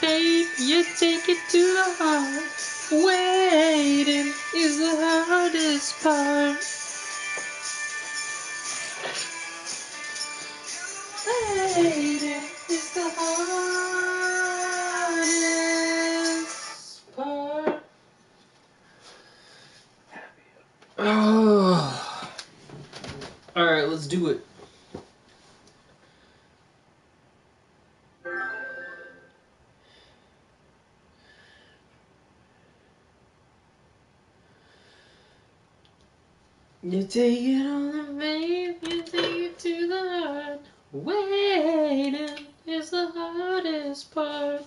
Babe, you take it to the heart. Waiting is the hardest part. Waiting is the hardest part. Oh. Alright, let's do it. You take it on the babe, you take it to the heart. Waiting is the hardest part.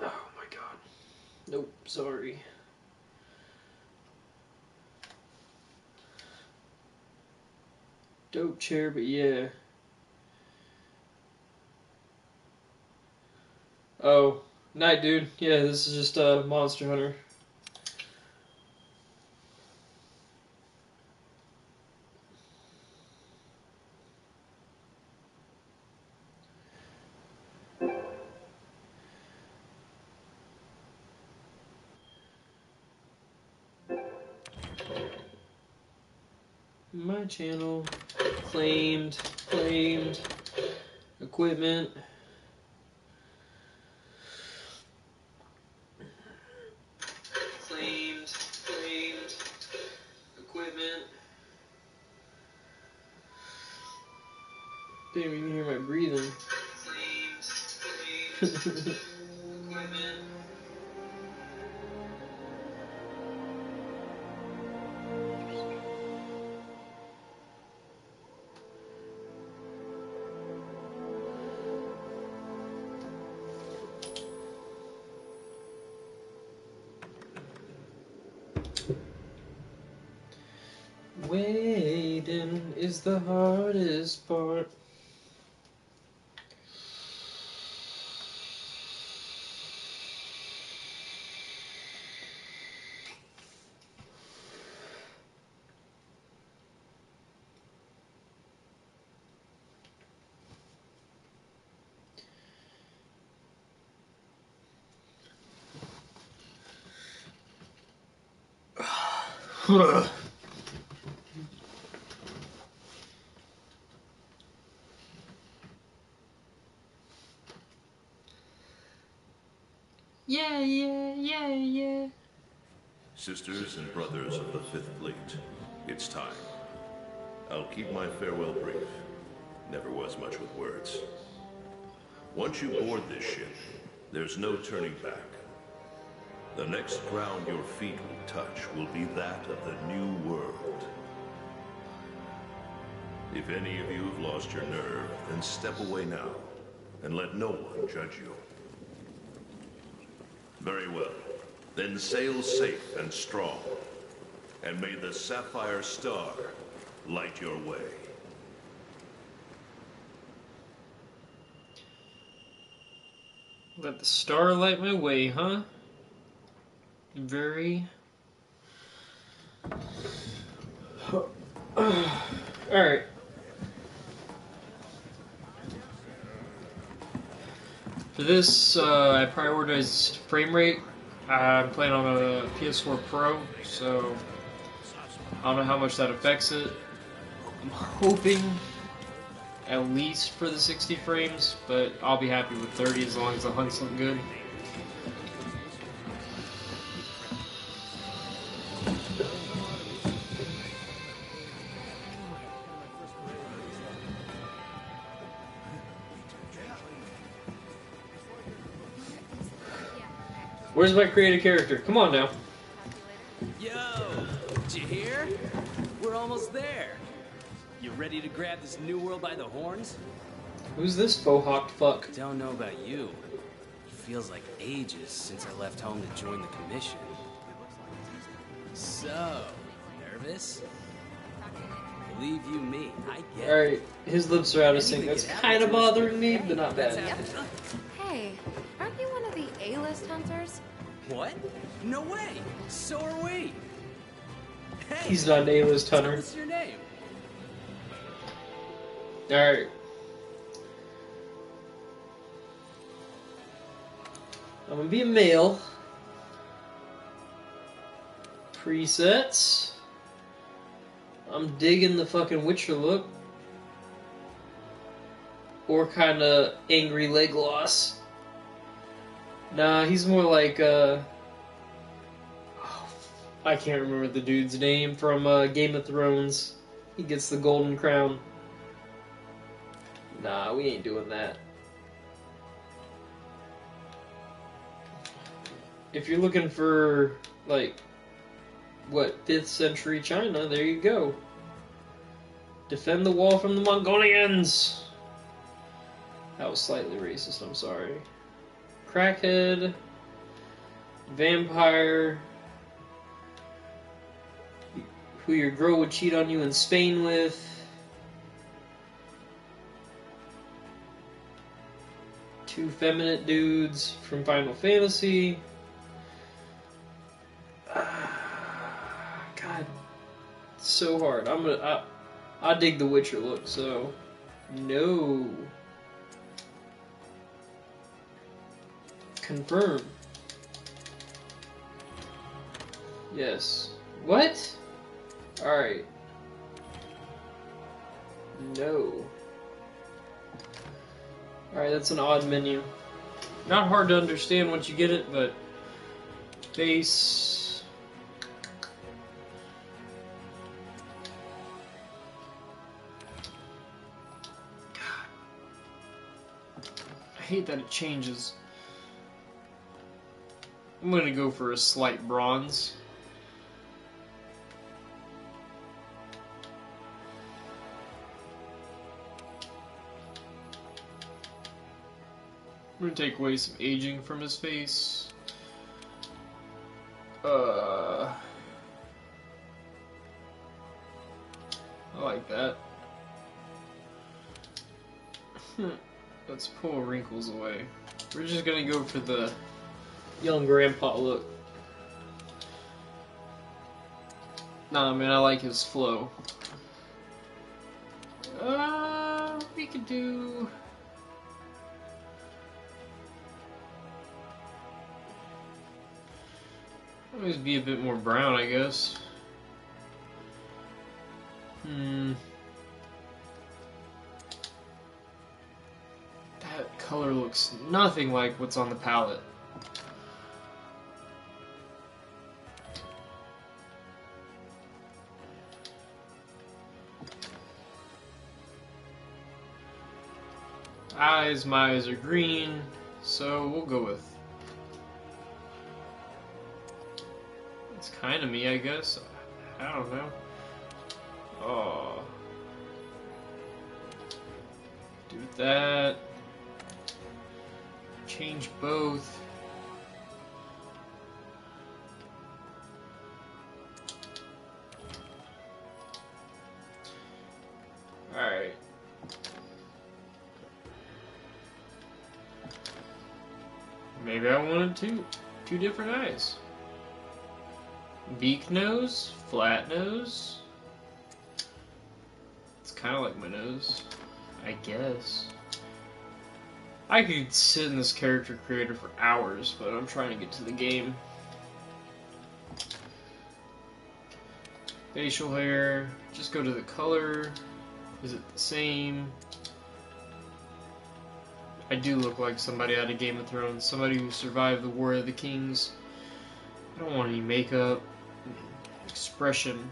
Oh my god. Nope, sorry. Dope chair, but yeah. Oh, night, dude. Yeah, this is just Monster Hunter. My channel. Claimed. Equipment. Claimed. Equipment. Damn, you can hear my breathing. Claimed. Equipment. Waiting is the hardest part. Yeah. Sisters and brothers of the Fifth Fleet, it's time. I'll keep my farewell brief. Never was much with words. Once you board this ship, there's no turning back. The next ground your feet will touch will be that of the New World. If any of you have lost your nerve, then step away now, and let no one judge you. Very well. Then sail safe and strong, and may the Sapphire Star light your way. Let the star light my way, huh? Very... Alright. For this, I prioritized frame rate. I'm playing on a PS4 Pro, so I don't know how much that affects it. I'm hoping at least for the 60 frames, but I'll be happy with 30 as long as the hunts look good. Where's my creative character? Come on now. Yo, did you hear? We're almost there. You ready to grab this new world by the horns? Who's this faux-hawked fuck? Don't know about you. It feels like ages since I left home to join the commission. So, nervous? Believe you me, I get it. Alright, his lips are out of sync. That's kind of bothering me, but not bad. Hey, aren't you one of the A-list hunters? What? No way! So are we! Hey, He's not an A-list hunter. what's your name? Alright. I'm gonna be a male. Presets. I'm digging the fucking Witcher look. Or kinda angry Legolas. Nah, he's more like, I can't remember the dude's name from Game of Thrones. He gets the golden crown. Nah, we ain't doing that. If you're looking for, like, what, 5th century China, there you go. Defend the wall from the Mongolians! That was slightly racist, I'm sorry. Crackhead. Vampire. Who your girl would cheat on you in Spain with. Two feminine dudes from Final Fantasy. God, it's so hard. I dig the Witcher look, so no. Confirm. Yes. What? Alright. No. Alright, that's an odd menu. Not hard to understand once you get it, but base. God. I hate that it changes. I'm gonna go for a slight bronze. I'm gonna take away some aging from his face. I like that. Let's pull wrinkles away. We're just gonna go for the young grandpa look. Nah, man, I like his flow. We could do... Always be a bit more brown, I guess. That color looks nothing like what's on the palette. My eyes are green, so we'll go with... It's kind of me, I guess. I don't know. Oh. Do that. Change both. Alright. Maybe I wanted two different eyes. Beak nose, flat nose. It's kind of like my nose, I guess. I could sit in this character creator for hours, but I'm trying to get to the game. Facial hair, just go to the color. Is it the same? I do look like somebody out of Game of Thrones, somebody who survived the War of the Kings. I don't want any makeup. Expression.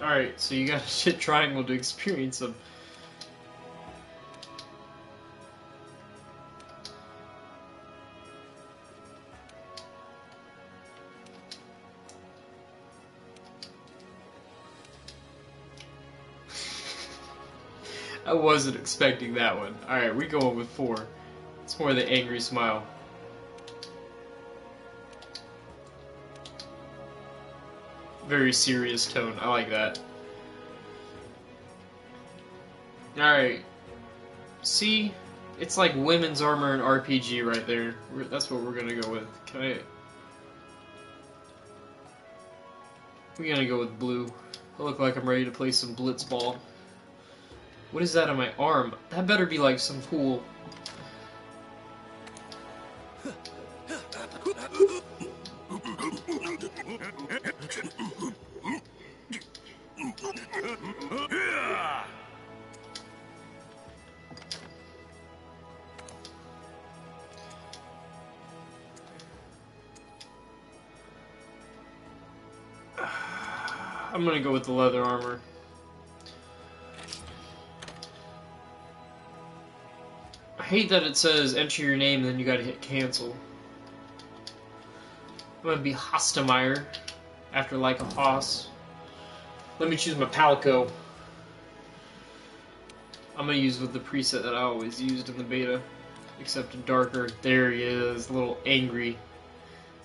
Alright, so you got a shit triangle to experience them. I wasn't expecting that one. Alright, we going with 4. It's more the angry smile. Very serious tone. I like that. Alright. See? It's like women's armor and RPG right there. That's what we're gonna go with. We're gonna go with blue. I look like I'm ready to play some blitzball. What is that on my arm? That better be like some cool... I'm gonna go with the leather armor. I hate that it says enter your name and then you gotta hit cancel. I'm gonna be Hostemeyer after like a Haas. Let me choose my Palco. I'm gonna use with the preset that I always used in the beta, except in darker. There he is, little angry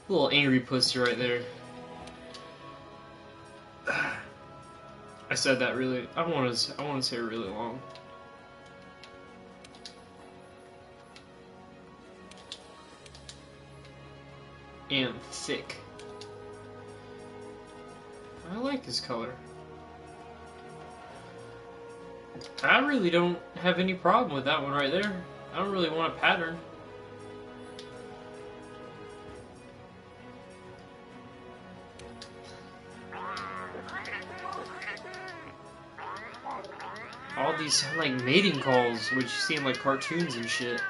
pussy right there. I said that really. I want his hair really long. And thick. I like his color. I really don't have any problem with that one right there. I don't really want a pattern. All these sound like mating calls, which you see in like cartoons and shit.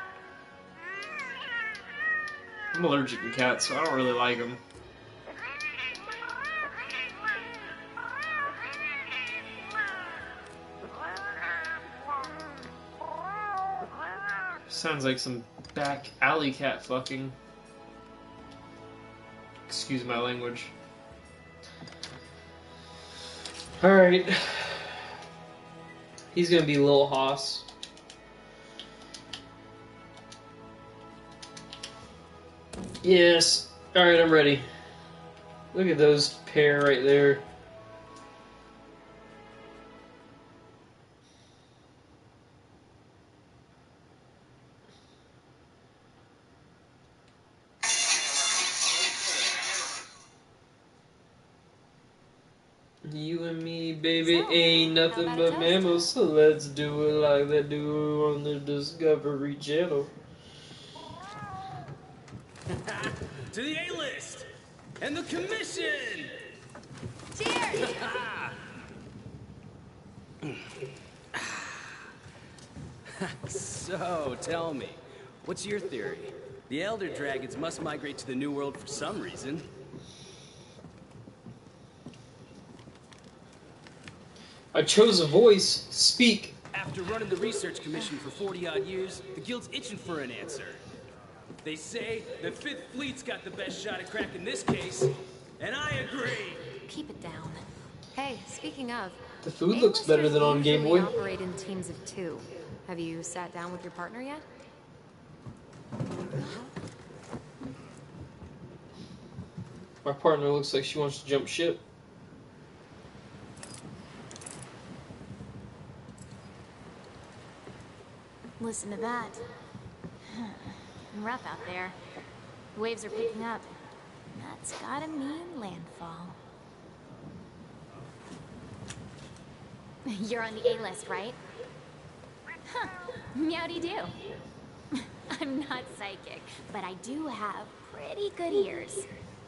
I'm allergic to cats, so I don't really like them. Sounds like some back alley cat fucking. Excuse my language. Alright. He's gonna be Lil Hoss. Yes. Alright, I'm ready. Look at those pair right there. You and me, baby, So, ain't nothing how'd but that test? mammals, so let's do it like they do on the Discovery Channel. To the A-list! And the commission! Cheers! So, tell me, what's your theory? The Elder Dragons must migrate to the New World for some reason. I chose a voice. Speak. After running the research commission for 40-odd years, the Guild's itching for an answer. They say the Fifth Fleet's got the best shot at cracking this case, and I agree. Keep it down. Hey, speaking of, The food looks better than on Game Boy. usually operate in teams of 2. Have you sat down with your partner yet? My partner looks like she wants to jump ship. Listen to that. Rough out there. The waves are picking up. That's gotta mean landfall. You're on the A-list, right? Huh. Meowdy-doo. I'm not psychic, but I do have pretty good ears.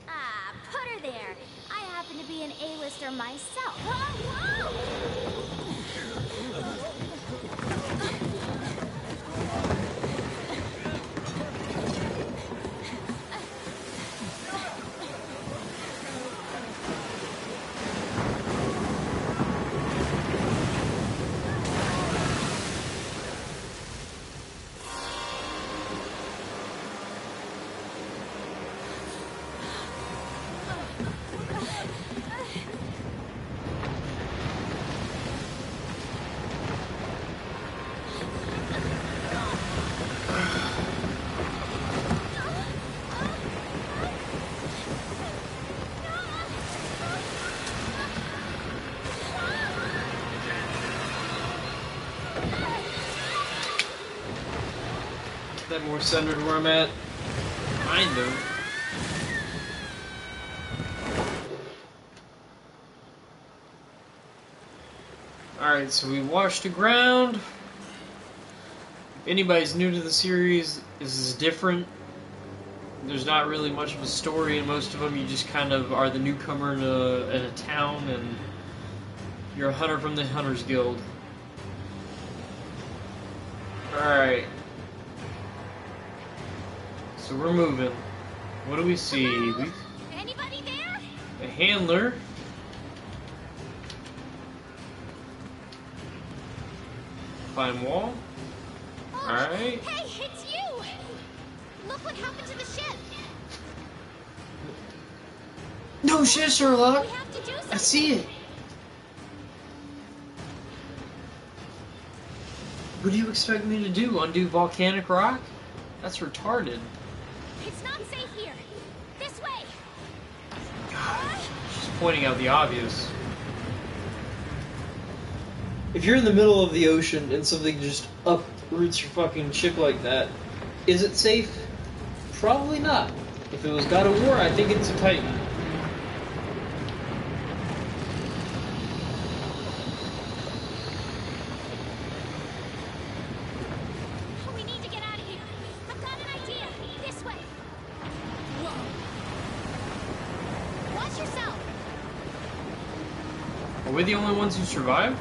Ah, put her there. I happen to be an A-lister myself. Whoa, whoa! that more centered where I'm at? Kind of. Alright, so we washed the ground. If anybody's new to the series, this is different. There's not really much of a story in most of them. You just kind of are the newcomer in a town, and you're a hunter from the Hunters Guild. Alright. So we're moving. What do we see? Anybody there? A handler. Climb wall. Alright. Hey, it's you! Look what happened to the ship! No shit, Sherlock! We have to do something! I see it! What do you expect me to do? Undo volcanic rock? That's retarded. It's not safe here! This way! God, she's pointing out the obvious. If you're in the middle of the ocean and something just uproots your fucking ship like that, is it safe? Probably not. If it was God of War, I think it's a Titan. We need to get out of here! I've got an idea! This way! Whoa! Watch yourself! Are we the only ones who survived?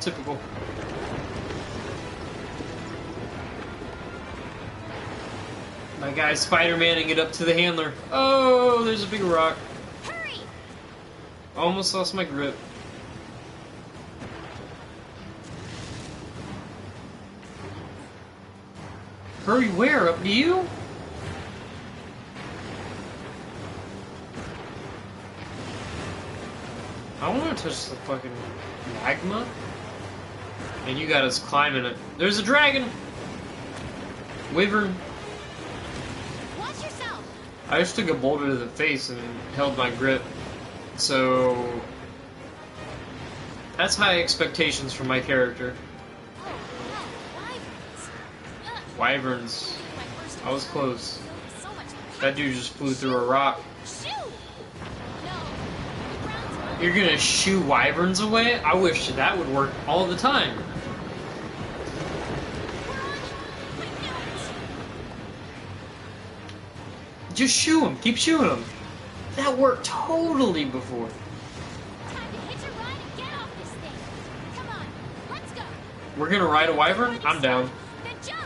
Typical. My guy's Spider-Maning it up to the handler. Oh, there's a big rock. Hurry! Almost lost my grip. Hurry where? Up to you? I want to touch the fucking magma. And you got us climbing it. There's a dragon! Wyvern. Watch yourself! I just took a boulder to the face and held my grip. So... that's high expectations for my character. Oh, no, wyverns. Ugh, Wyverns. my first I was close. so much That dude just flew through a rock. Shoo! No, the ground's You're gonna shoo wyverns away? I wish that would work all the time. Just shoo him. Keep shooing him. That worked totally before. time to hitch a ride and get off this thing. Come on, let's go. We're gonna ride a wyvern? I'm down. Then jump.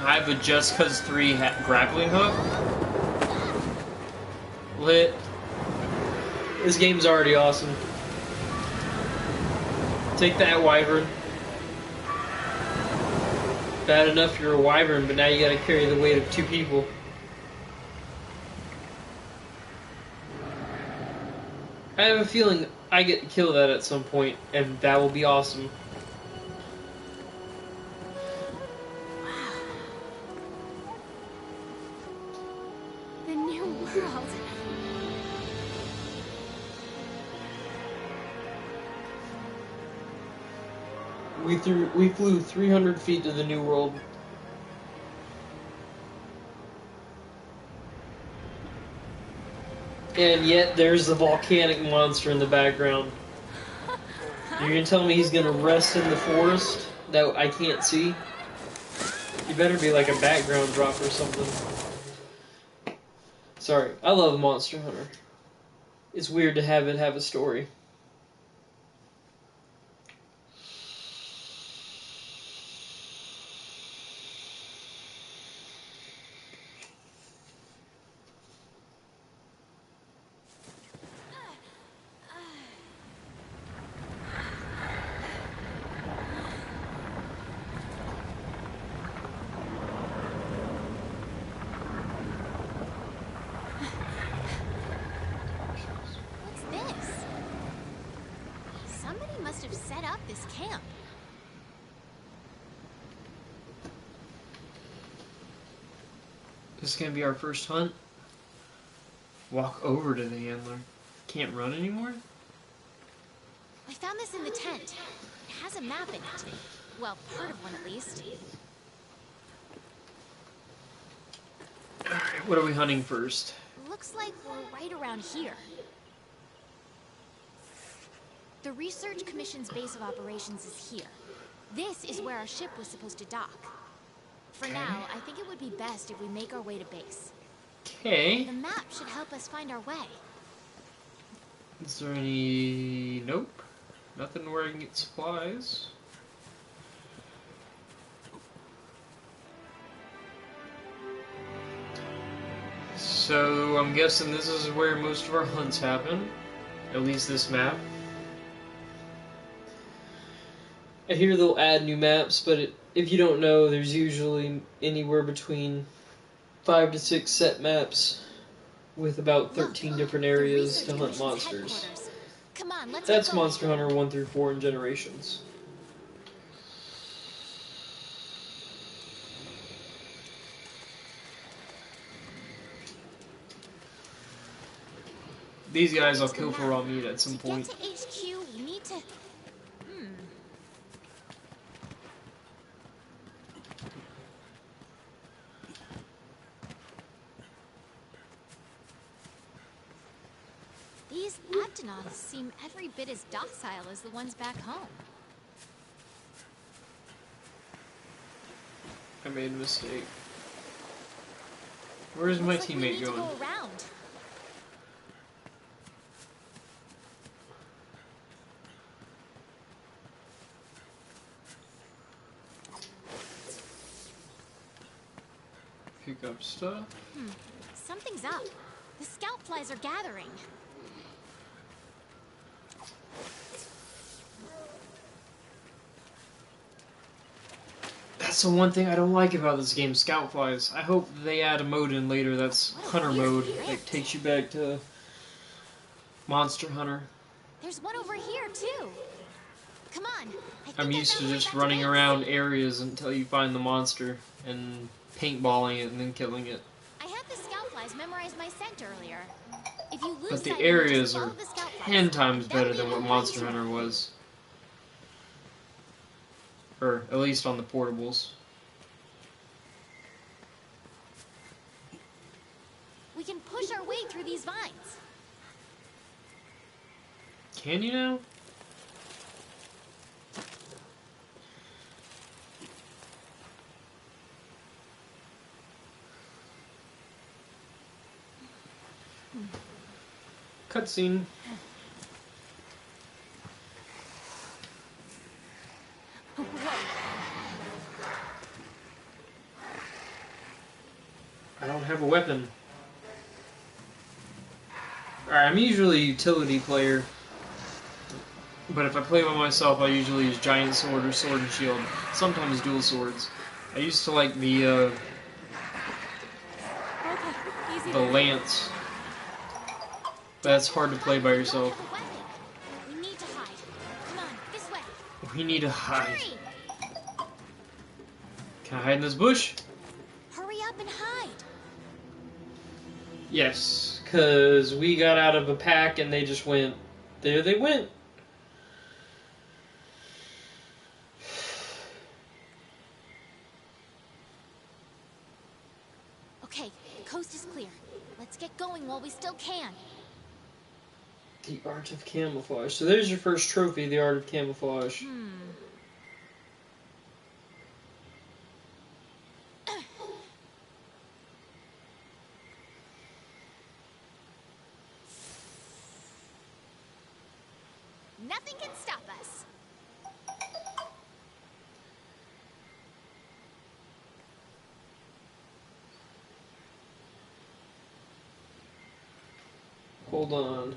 I have a Just Cause 3 grappling hook. Lit. This game's already awesome. Take that, wyvern. Bad enough you're a wyvern, but now you gotta carry the weight of 2 people. I have a feeling I get to kill that at some point, and that will be awesome. The new world. We flew 300 feet to the new world. And yet there's the volcanic monster in the background. You're gonna tell me he's gonna rest in the forest that I can't see? You better be like a background drop or something. Sorry, I love Monster Hunter. It's weird to have it have a story. What's this? This is gonna be our first hunt. Walk over to the antler. Can't run anymore? I found this in the tent. It has a map in it. Well, part of one at least. Alright, what are we hunting first? Looks like we're right around here. The Research Commission's base of operations is here. This is where our ship was supposed to dock. For now, I think it would be best if we make our way to base. Okay. The map should help us find our way. Is there any... Nope. Nothing where I can get supplies. So, I'm guessing this is where most of our hunts happen. At least this map. I hear they'll add new maps, but if you don't know, there's usually anywhere between 5 to 6 set maps with about 13 different areas to hunt monsters. Come on, let's That's get going. Monster Hunter 1 through 4 in Generations. These guys I'll kill for raw meat at some point. To get to HQ, we need to... These Aptonoths seem every bit as docile as the ones back home. I made a mistake. Where's my Looks like we teammate need to going? go around. Pick up stuff. Something's up. The scout flies are gathering. That's the one thing I don't like about this game, scout flies. I hope they add a mode in later that's hunter mode that takes you back to Monster Hunter. There's one over here, too. Come on. I think I'm I used found to one just back running base. around areas until you find the monster and paintballing it and then killing it. I had the scout flies memorize my scent earlier. If you lose But the sight of them, just areas follow are the scout flies, 10 times and they'll better lead than you what right Monster to it. Hunter was. Or at least on the portables. We can push our way through these vines. Can you now? Cutscene. I don't have a weapon. Alright, I'm usually a utility player. But if I play by myself, I usually use giant sword or sword and shield. Sometimes dual swords. I used to like the lance. That's hard to play by yourself. We need to hide. Come on, this way. We need to hide. Hurry! Can I hide in this bush? Hurry up and hide. Yes, because we got out of a pack and they just went. There they went. Okay, the coast is clear. Let's get going while we still can. The Art of Camouflage. So there's your first trophy, the Art of Camouflage. Nothing can stop us. Hold on.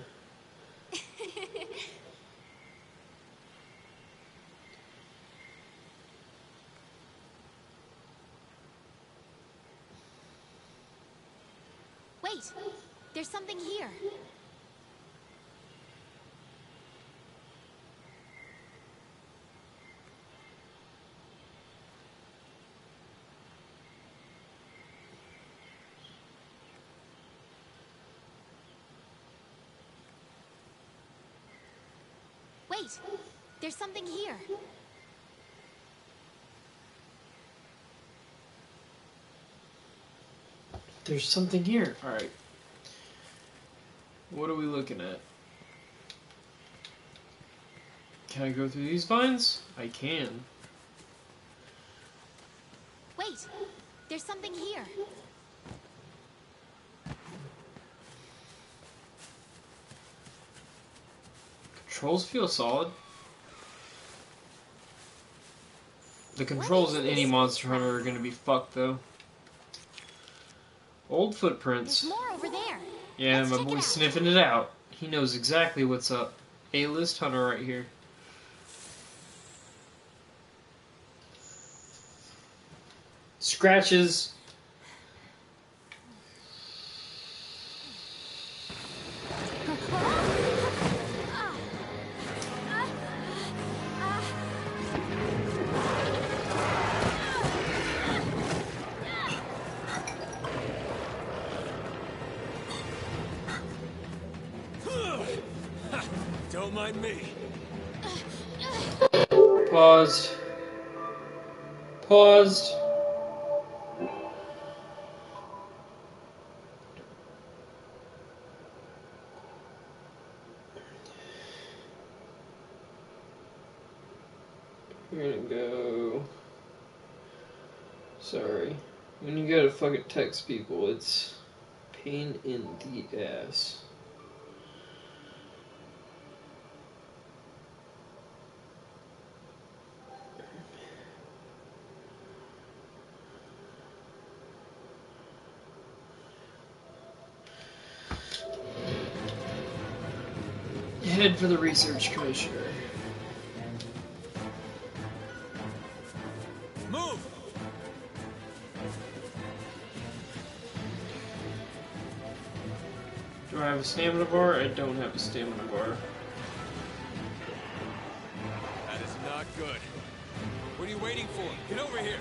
Wait, there's something here. Wait, there's something here. There's something here. Alright. What are we looking at? Can I go through these vines? I can. Wait, there's something here. Controls feel solid. The controls in any Monster Hunter are gonna be fucked though. Old footprints. There's more over there. Yeah, Let's my check it boy's out. sniffing it out. He knows exactly what's up. A-list hunter right here. Scratches. Don't mind me. Paused. Paused. We're gonna go. Sorry. When you gotta fucking text people, it's pain in the ass. Head for the research commissioner. Move! Do I have a stamina bar? I don't have a stamina bar. That is not good. What are you waiting for? Get over here!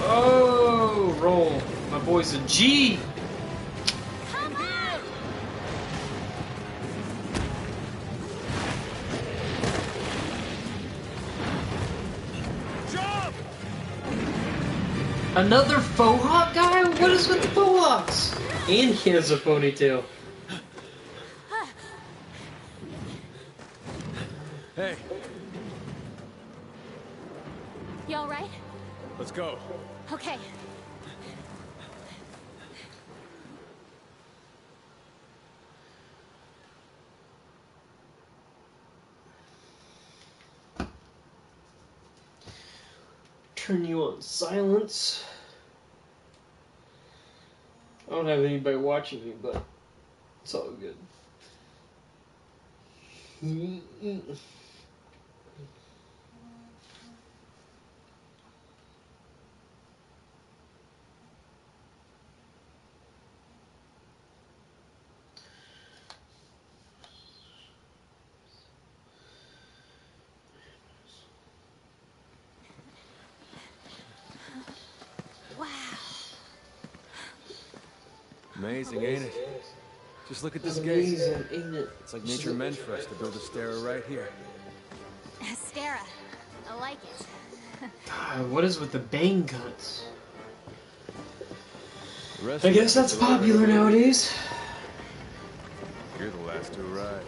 Oh, roll. My boy's a G. Come on! Jump! Another faux hawk guy? What is with the faux hawks? And he has a ponytail. Hey, You all right? let's go. Okay. Turn you on silence. I don't have anybody watching me, but it's all good. Wow. Amazing, ain't it? Just look at this gate. Amazing, ain't it? It's like nature meant for us to build a stair right here. Stara. I like it. God, what is with the bang guns? The rest I of guess us that's are over popular here. nowadays. You're the last to arrive.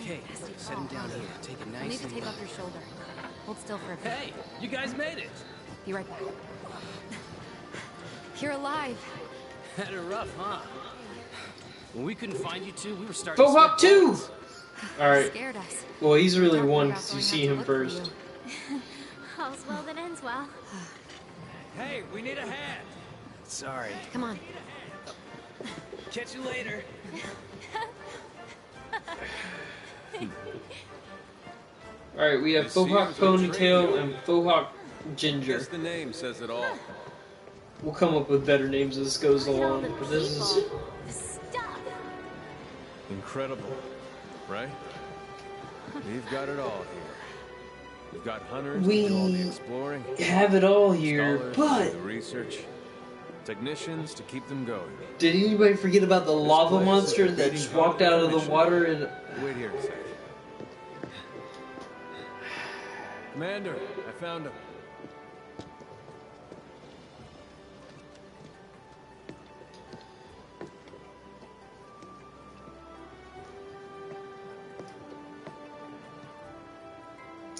Okay, set him down here. Take it I nice need to and tape low. up your shoulder. Hold still for a bit. Hey, you guys made it! Be right back. You're alive. Had it rough, huh? When we couldn't find you two, we were starting Faux to hawk sweat 2! bullets. Alright. Scared us. Well, he's really Talking one about because you going see out to him look for first. you. All's well that ends well. Hey, we need a hand! Sorry. Come on. Catch you later. Alright, we have The Faux Hawk Sears are Ponytail trading. and Faux Hawk Ginger. Guess the name says it all. We'll come up with better names as this goes Look at all along. the But this is. people. The stuff. Incredible, right? We've got it all here. We've got hunters to do all the exploring. Have it all here, scholars but to do the research, technicians to keep them going. did anybody forget about the lava place monster is that ready just for walked out of the mission. water and... Wait here a sec. Commander, I found him.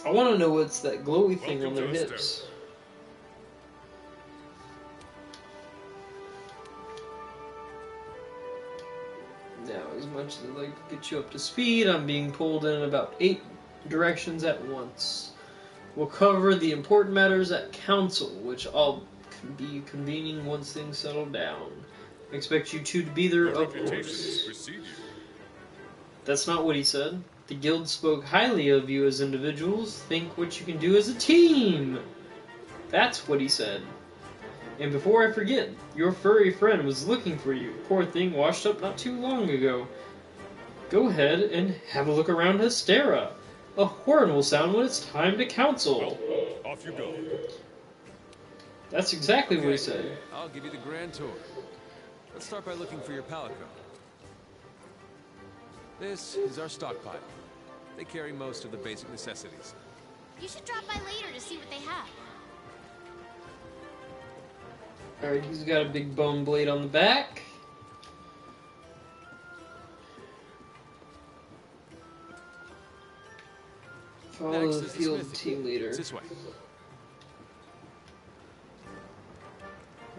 I want to know what's that glowy thing on their Welcome to hips. Now, as much as I'd like to get you up to speed, I'm being pulled in about 8 directions at once. We'll cover the important matters at council, which I'll be convening once things settle down. I expect you two to be there, Your of reputation course. will precede you. That's not what he said. The guild spoke highly of you as individuals. Think what you can do as a team. That's what he said. And before I forget, your furry friend was looking for you. Poor thing washed up not too long ago. Go ahead and have a look around Hystera. A horn will sound when it's time to council. Well, off you go. That's exactly what he said. I'll give you the grand tour. Let's start by looking for your palico. This is our stockpile. They carry most of the basic necessities. You should drop by later to see what they have. Alright, he's got a big bone blade on the back. Follow Next the is the field smithy. team leader. It's this way.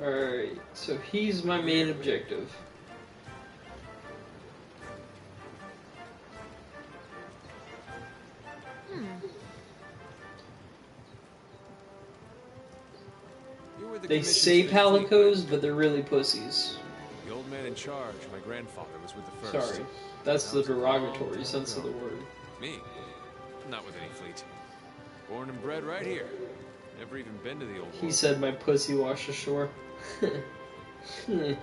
Alright, so he's my main objective. You were the They commission's say fifth fleet. palicos, but they're really pussies. The old man in charge, my grandfather, was with the first. Sorry. That's the derogatory sense of the word. Me? Not with any fleet. Born and bred right here. Never even been to the old He world. said my pussy washed ashore. Can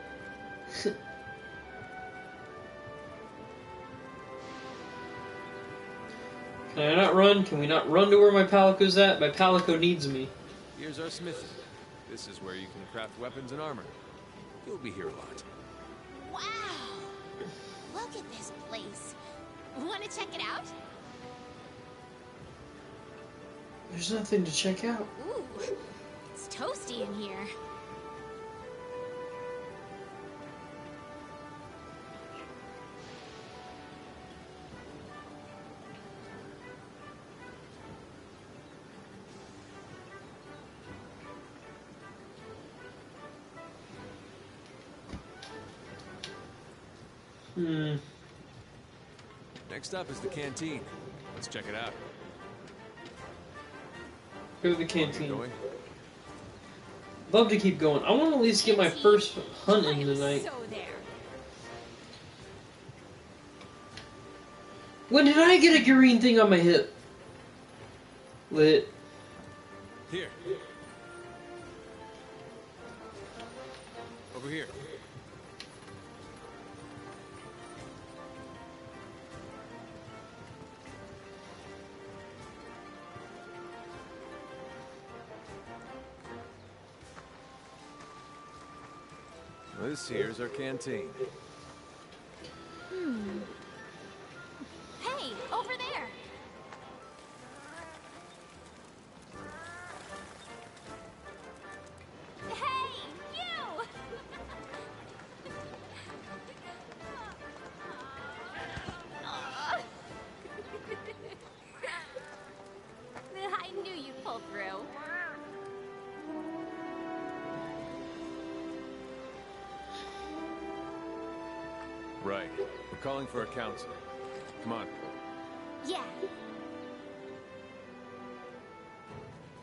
I not run? Can we not run to where my palico's at? My palico needs me. Here's our smithy. This is where you can craft weapons and armor. You'll be here a lot. Wow! Look at this place. Want to check it out? There's nothing to check out. Ooh, it's toasty in here. Next up is the canteen. Let's check it out. Go to the Keep canteen. going. Love to keep going. I want to at least get my first hunt in tonight. So there. When did I get a green thing on my hip? Lit. Here. Over here. This here's our canteen. Hey, over there. Hey, you! I knew you'd pull through. Right. We're calling for a council. Come on. Yeah.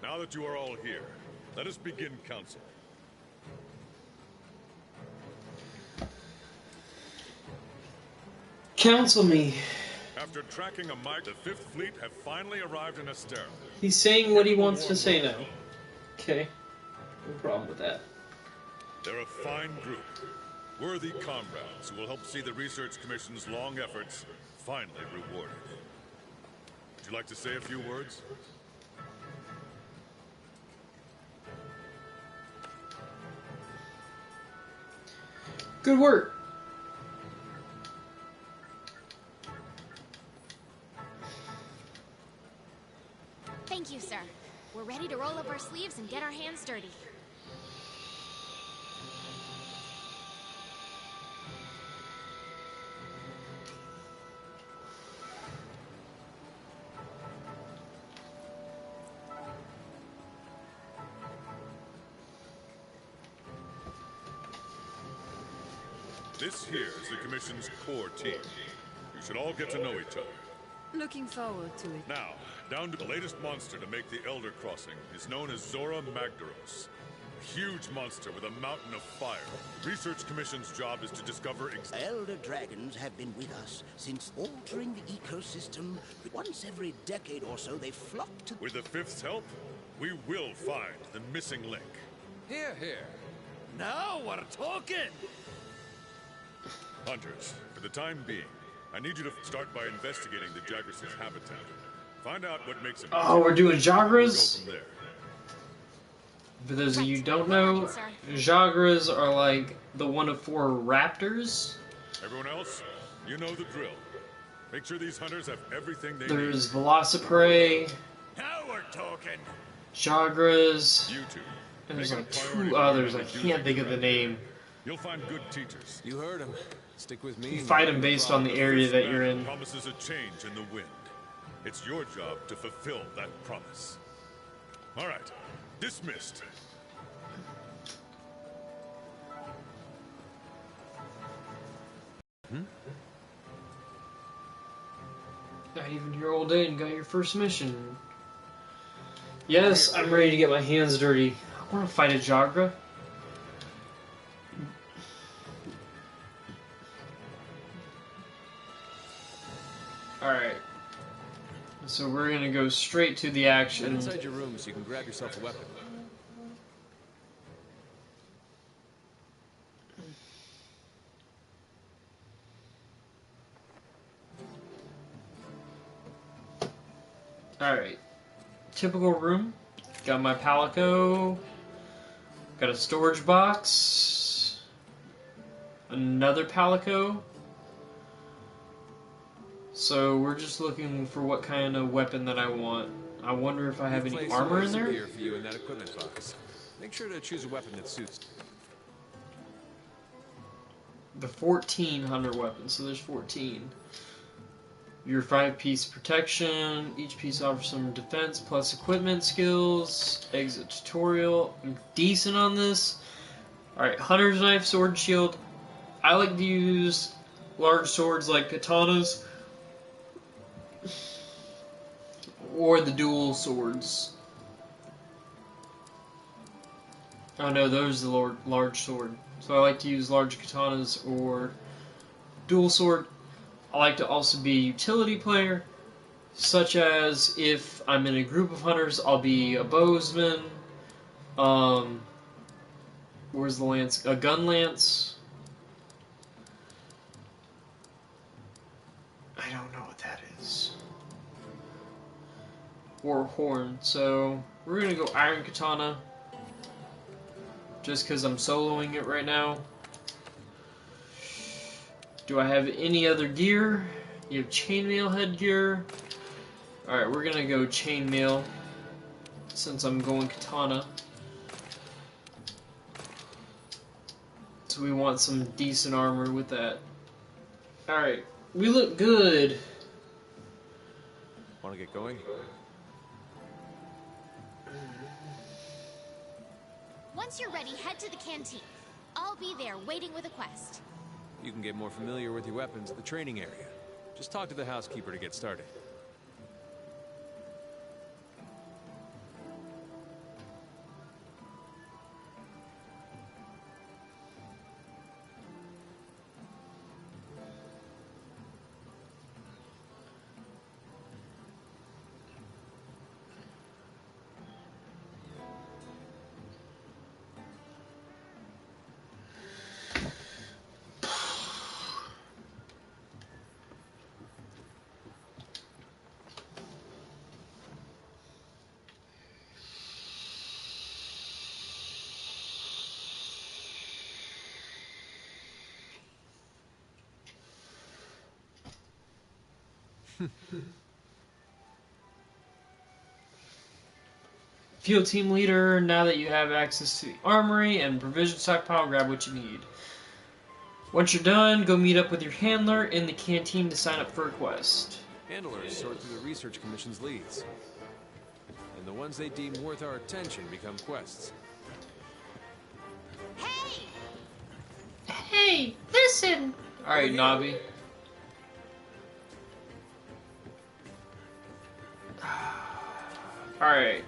Now that you are all here, let us begin council. Counsel me. After tracking a mic, the Fifth Fleet have finally arrived in Hystera. He's saying what he wants to say now. Okay. No problem with that. They're a fine group. Worthy comrades who will help see the Research Commission's long efforts finally rewarded. Would you like to say a few words? Good work. Thank you, sir. We're ready to roll up our sleeves and get our hands dirty. This here is the Commission's core team. You should all get to know each other. Looking forward to it. Now, down to the latest monster to make the Elder Crossing is known as Zora Magdaros. A huge monster with a mountain of fire. Research Commission's job is to discover Elder dragons have been with us since altering the ecosystem. Once every decade or so, they flock to... With the Fifth's help, we will find the missing link. Here, here. Now we're talking! Hunters, for the time being, I need you to start by investigating the Jagras' habitat. Find out what makes them... Oh, we're doing Jagras? Go from there. For those of you who don't know, Jagras are like the one of 4 raptors. Everyone else, you know the drill. Make sure these hunters have everything they There's need. Velociprey, Now we're talking! Jagras, You two. and there's make it like a priority 2 to others, I reduce can't think of the threat. name. You'll find good teachers. You heard him. Stick with me. You fight them based on the area that you're in. Promises a change in the wind. It's your job to fulfill that promise. All right, dismissed. Not even your old day and got your first mission. Yes, I'm ready to get my hands dirty. I want to fight a Jagra. Alright. So we're gonna go straight to the Head action. inside your room so you can grab yourself a weapon. Alright. Typical room. Got my Palico. Got a storage box. Another Palico. So we're just looking for what kind of weapon that I want. I wonder if I have any Place armor in some there. gear for you in that equipment box. Make sure to choose a weapon that suits. The 14 hunter weapons, so there's 14. Your 5-piece protection. Each piece offers some defense plus equipment skills. Exit tutorial. I'm decent on this. Alright, hunter's knife, sword, and shield. I like to use large swords like katanas. Or the dual swords. Oh no, those are the large sword. So I like to use large katanas or dual sword. I like to also be a utility player, such as if I'm in a group of hunters, I'll be a bowsman. Where's the lance? A gun lance. I don't know what that is. Or horn. So we're gonna go iron katana. Just because I'm soloing it right now. Do I have any other gear? You have chainmail headgear. Alright, we're gonna go chainmail. Since I'm going katana. So we want some decent armor with that. Alright, we look good. Want to get going? Once you're ready, head to the canteen. I'll be there waiting with a quest. You can get more familiar with your weapons at the training area. Just talk to the housekeeper to get started. Field team leader, now that you have access to the armory and provision stockpile, grab what you need. Once you're done, go meet up with your handler in the canteen to sign up for a quest. Handlers sort through the Research Commission's leads. And the ones they deem worth our attention become quests. Hey! Hey, listen! Alright, Navi. Alright.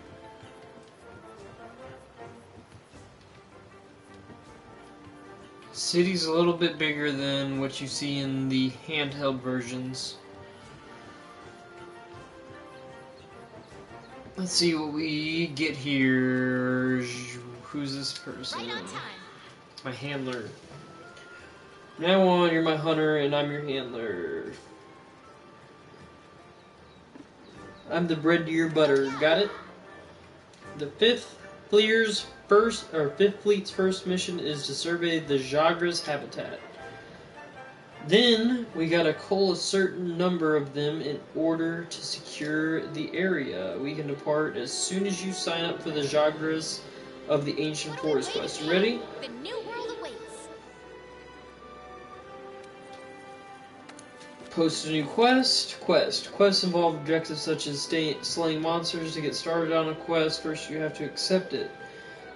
City's a little bit bigger than what you see in the handheld versions. Let's see what we get here. Who's this person? Right on time. My handler. From now on, you're my hunter and I'm your handler. I'm the bread to your butter. Got it? The Fifth Fleet's first mission is to survey the Jagras habitat. Then we gotta cull a certain number of them in order to secure the area. We can depart as soon as you sign up for the Jagras of the Ancient Forest quest. You ready? The new world awaits. Post a new quest. Quests involve objectives such as slaying monsters. To get started on a quest, first you have to accept it.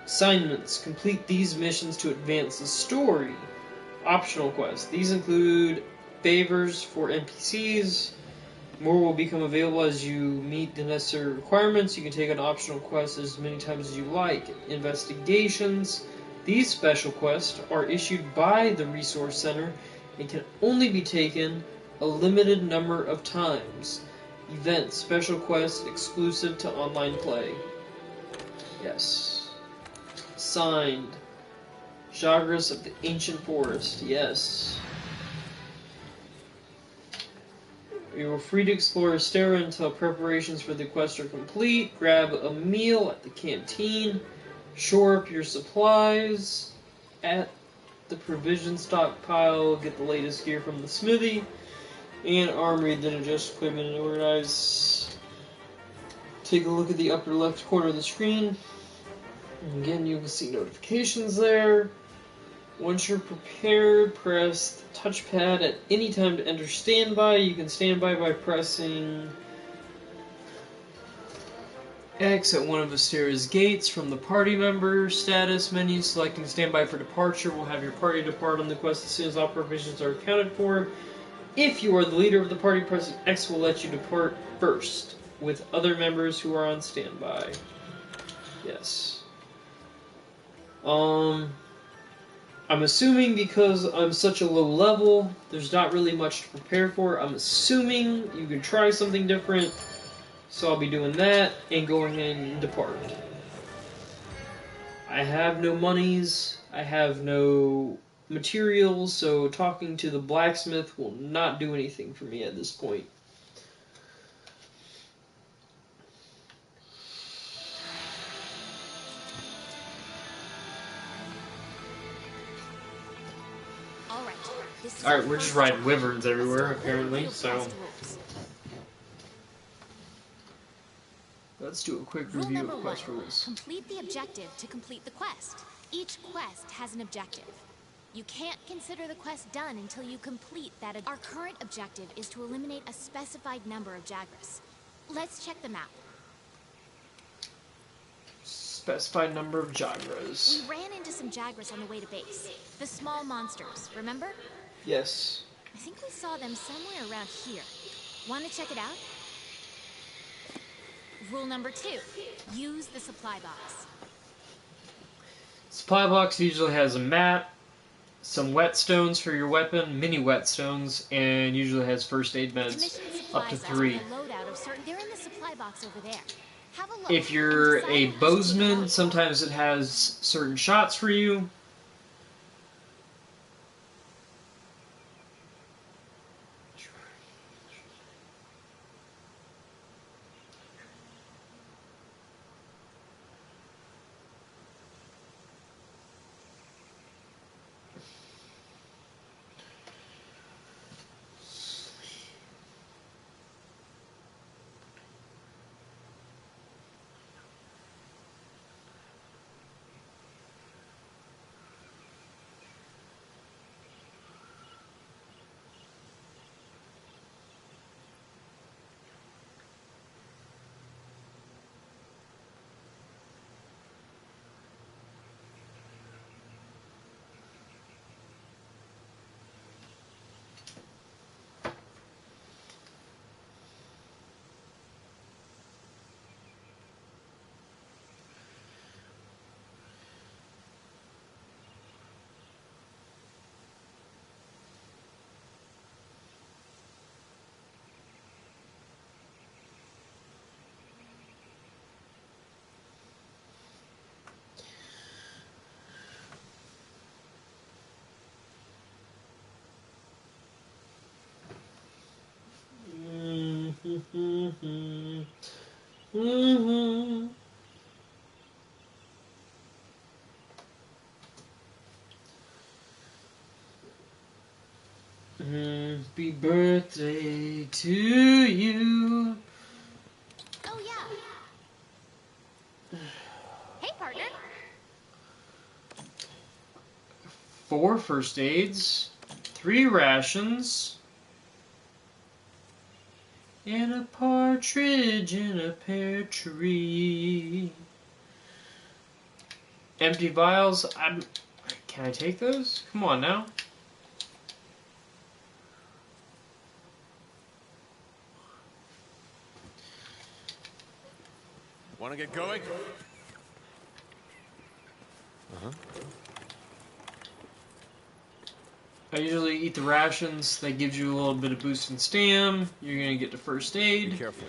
Assignments. Complete these missions to advance the story. Optional quests. These include favors for NPCs. More will become available as you meet the necessary requirements. You can take on optional quests as many times as you like. Investigations. These special quests are issued by the Resource Center and can only be taken a limited number of times. Events. Special quests exclusive to online play. Yes. Signed. Jagras of the Ancient Forest. Yes. You are free to explore Astera until preparations for the quest are complete. Grab a meal at the canteen. Shore up your supplies at the provision stockpile. Get the latest gear from the smithy and armory. Then adjust equipment and organize. Take a look at the upper left corner of the screen. Again, you can see notifications there. Once you're prepared, press the touchpad at any time to enter standby. You can standby by pressing X at one of Astera's gates. From the party member status menu, selecting standby for departure will have your party depart on the quest as soon as all provisions are accounted for. If you are the leader of the party, pressing X will let you depart first with other members who are on standby. Yes. I'm assuming because I'm such a low level, there's not really much to prepare for. I'm assuming you can try something different, so I'll be doing that and going in and depart. I have no monies, I have no materials, so talking to the blacksmith will not do anything for me at this point. Alright, we're just riding wyverns everywhere, apparently, so... Let's do a quick review of quest rules. Complete the objective to complete the quest. Each quest has an objective. You can't consider the quest done until you complete that. Our current objective is to eliminate a specified number of Jagras. Let's check the map. Specified number of Jagras. We ran into some Jagras on the way to base. The small monsters, remember? Yes. I think we saw them somewhere around here. Want to check it out? Rule number 2. Use the supply box. Supply box usually has a map, some whetstones for your weapon, mini whetstones, and usually has first aid meds up to 3. They're in the supply box over there. Have a look. If you're a bowsman, sometimes it has certain shots for you. Happy birthday to you. Oh, yeah. Hey, partner. 4 first aids, 3 rations, and a partridge in a pear tree. Empty vials. Can I take those? Come on now. Want to get going? Uh-huh. I usually eat the rations. That gives you a little bit of boost in stam. You're gonna get the first aid. Be careful.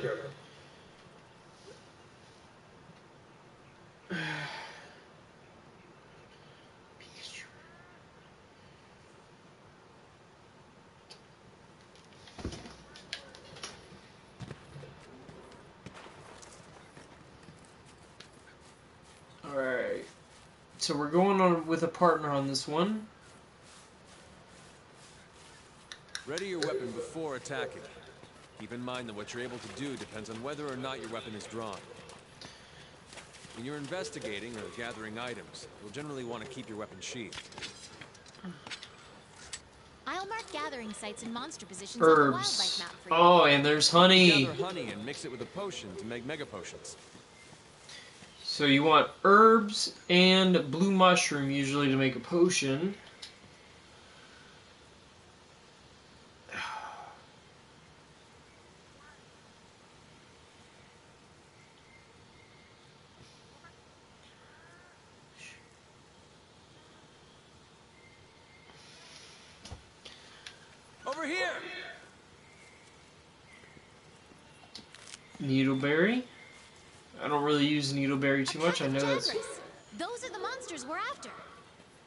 Alright. So we're going on with a partner on this one. Ready your weapon before attacking. Keep in mind that what you're able to do depends on whether or not your weapon is drawn. When you're investigating or gathering items, you'll generally want to keep your weapon sheathed. I'll mark gathering sites and monster positions Herbs. on the wildlife map for you. Oh, and there's honey. Gather honey and mix it with a potion to make mega potions. So you want herbs and blue mushroom usually to make a potion. Over here! Needleberry. I don't really use needleberry too much. I know that's... Jagras. Those are the monsters we're after.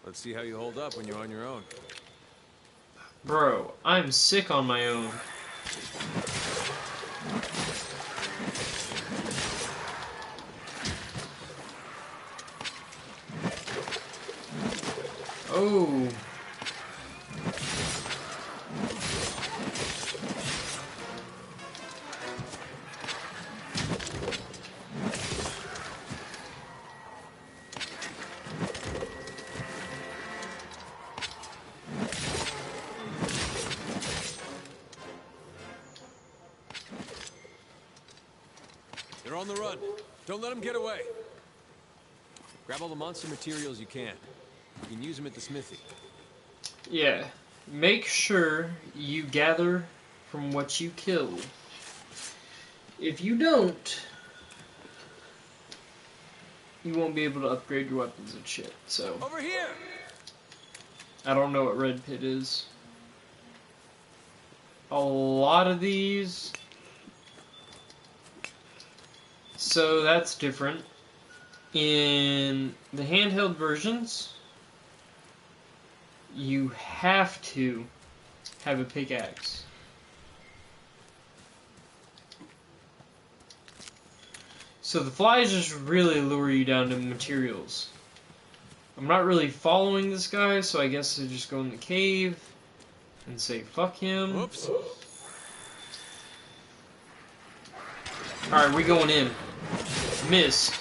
Let's see how you hold up when you're on your own. Bro, I'm sick on my own. Oh. They're on the run. Don't let them get away. Grab all the monster materials you can. You can use them at the smithy. Yeah. Make sure you gather from what you kill. If you don't, you won't be able to upgrade your weapons and shit. So Over here! I don't know what Red Pit is. A lot of these. So that's different. In the handheld versions, you have to have a pickaxe. So the flies just really lure you down to materials. I'm not really following this guy, so I guess I just go in the cave and say fuck him. Whoops. Alright, we going in. Miss.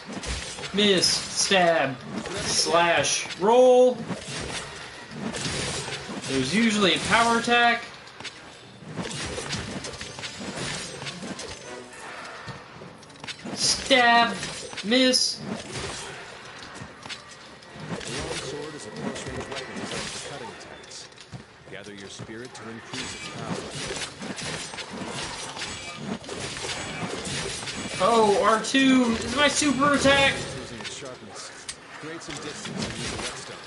Miss. Stab. Slash. Roll. There's usually a power attack. Stab. Miss. The long sword is a close-range weapon designed for cutting attacks. Gather your spirit to increase its power. Oh, R2 is my super attack. Losing its sharpness. Create some distance and use a whetstone.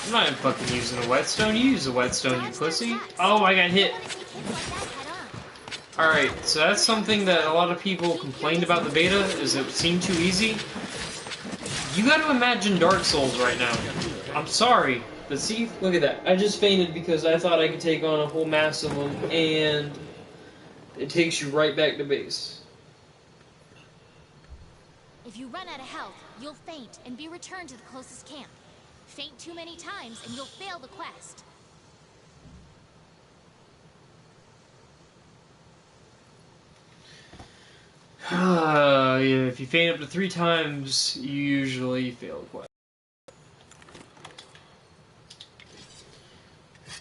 I'm not fucking using a whetstone. You use a whetstone, you pussy. Oh, I got hit. Alright, so that's something that a lot of people complained about the beta, is it seemed too easy. You gotta imagine Dark Souls right now. I'm sorry, but see, look at that. I just fainted because I thought I could take on a whole mass of them, and it takes you right back to base. If you run out of health, you'll faint and be returned to the closest camp. Faint too many times and you'll fail the quest. Yeah, if you faint up to 3 times, you usually fail the quest.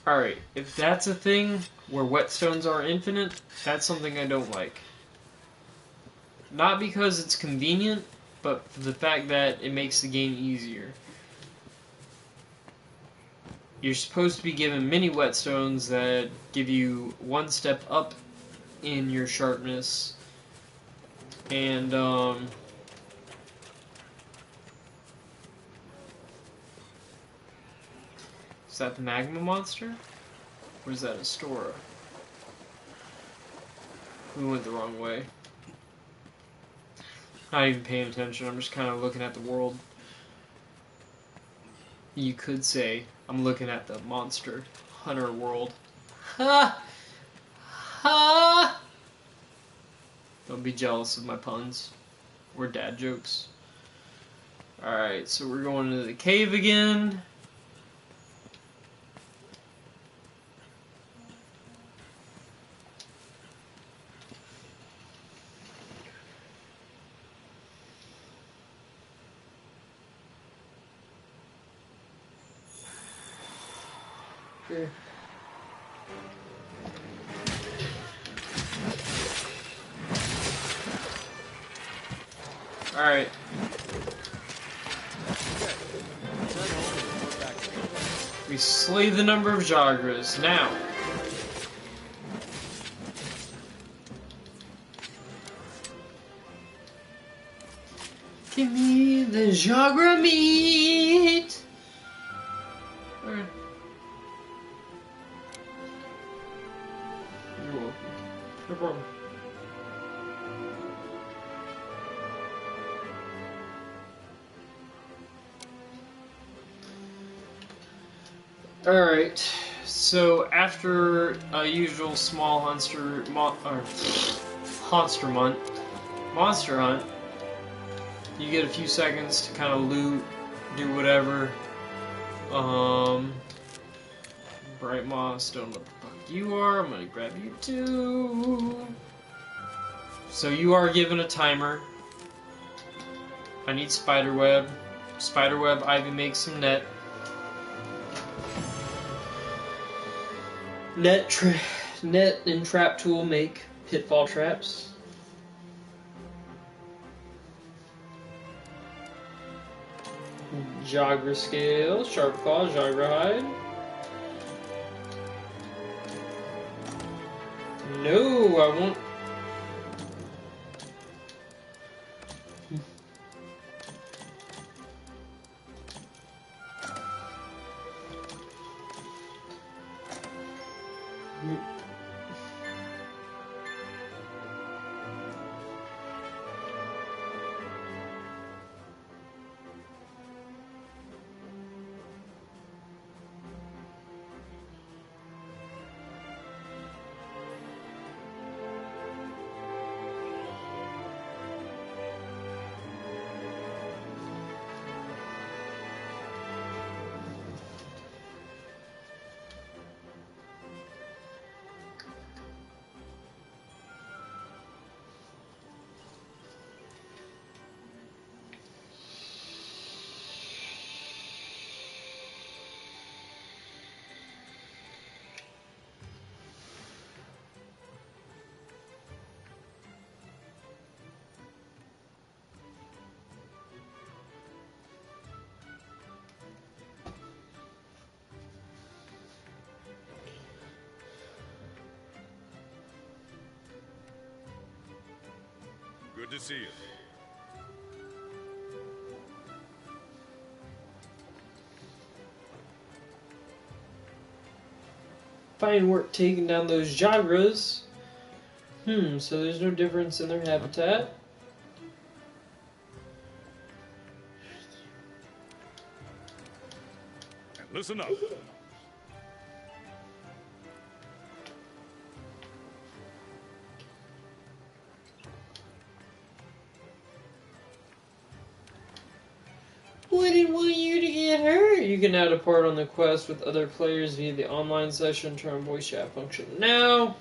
Alright, if that's a thing where whetstones are infinite, that's something I don't like. Not because it's convenient, but for the fact that it makes the game easier. You're supposed to be given mini whetstones that give you 1 step up in your sharpness. And, is that the magma monster? Or is that Astora? We went the wrong way. Not even paying attention, I'm just kind of looking at the world. You could say, I'm looking at the monster hunter world. Ha! Ha! Don't be jealous of my puns. Or dad jokes. Alright, so we're going to the cave again. Okay. Alright. We slay the number of Jagras. Now. Give me the Jagra meat! Alright. You're welcome. No problem. Alright, so after a usual small monster hunt, you get a few seconds to kind of loot, do whatever. Bright Moss, don't know what the fuck you are, I'm gonna grab you too. So you are given a timer. I need spiderweb. Spiderweb, Ivy makes some net. Net and trap tool make pitfall traps. Jagra scale, sharp claw, Jagra hide. No, I won't. Good to see you. Fine work taking down those Jagras. So there's no difference in their habitat. And listen up. We didn't want you to get hurt. You can now depart on the quest with other players via the online session. Turn on voice chat function now.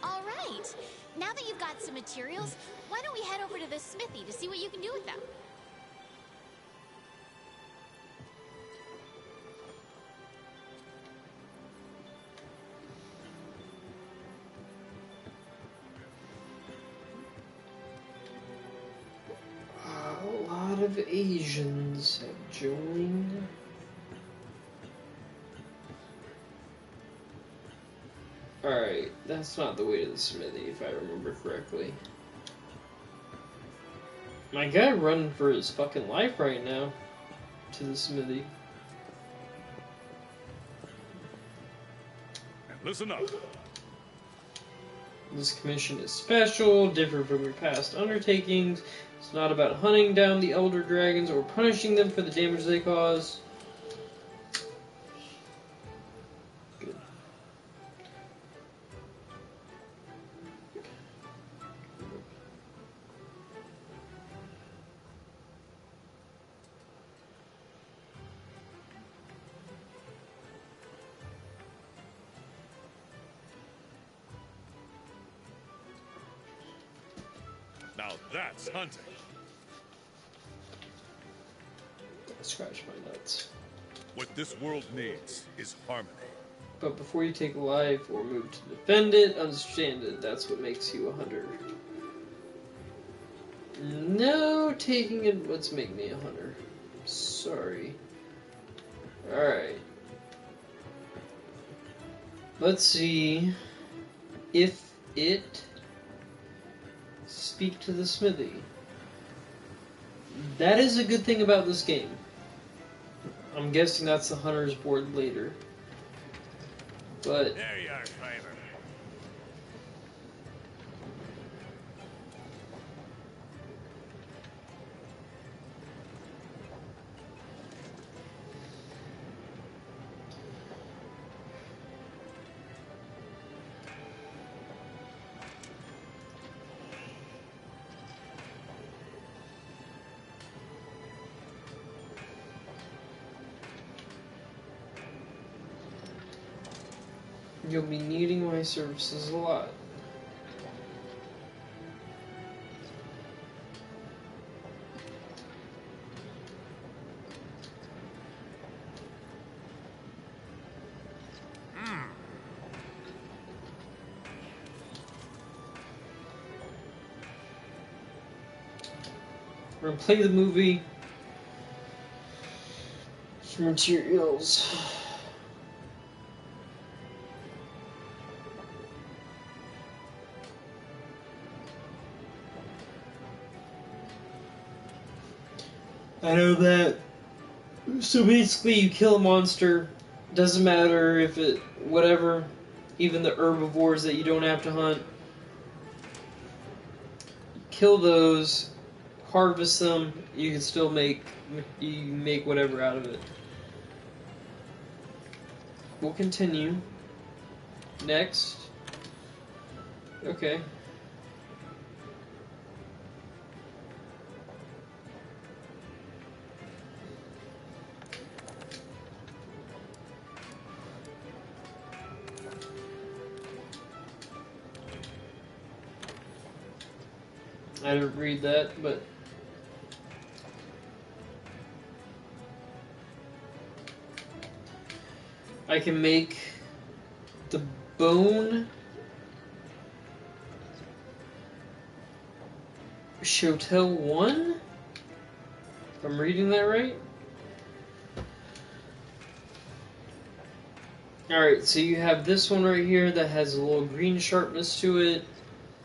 All right. materials, why don't we head over to the smithy to see what you can do with them? A lot of Asians have joined. Alright, that's not the way to the smithy, if I remember correctly. My guy running for his fucking life right now to the smithy. And listen up. This commission is special, different from your past undertakings. It's not about hunting down the Elder Dragons or punishing them for the damage they cause. Good. Now that's hunting. Scratch my nuts. What this world needs is harmony. But before you take a life or move to defend it, understand it. That's what makes you a hunter. No, taking it what's make me a hunter. Sorry. Alright. Let's see if it speak to the smithy. That is a good thing about this game. I'm guessing that's the hunter's board later. But There you are, Kramer. you'll be needing my services a lot. We're gonna play the movie for materials. I know that. So basically, you kill a monster. Doesn't matter if it, whatever, even the herbivores that you don't have to hunt. Kill those. Harvest them, you can still make whatever out of it. We'll continue. Next. Okay. I didn't read that, but I can make the bone Shotel 1? If I'm reading that right? Alright, so you have this one right here that has a little green sharpness to it.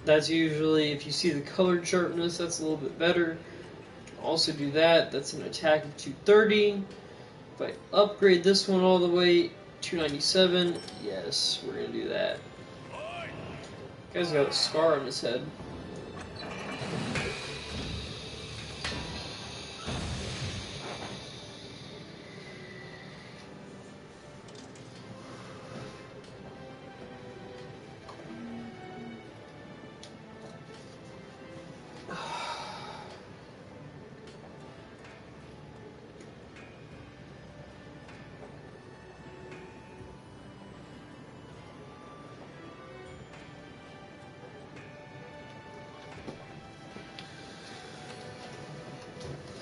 That's usually, if you see the colored sharpness, that's a little bit better. Also do that, that's an attack of 230. If I upgrade this one all the way, 297, yes, we're gonna do that. Guy's got a scar on his head.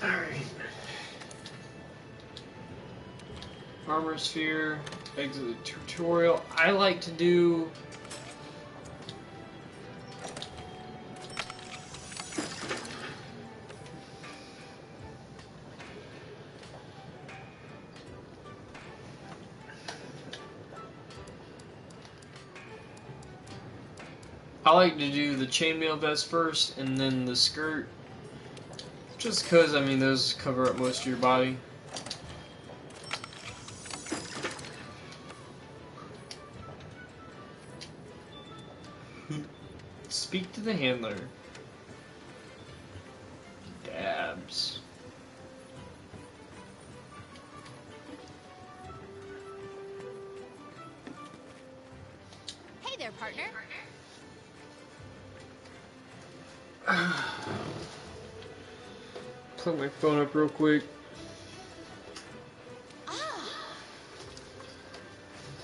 Alright. Armor sphere, exit the tutorial. I like to do the chainmail vest first and then the skirt. Just because, I mean, those cover up most of your body. Speak to the handler. Dabs. Hey there, partner. Plug my phone up real quick.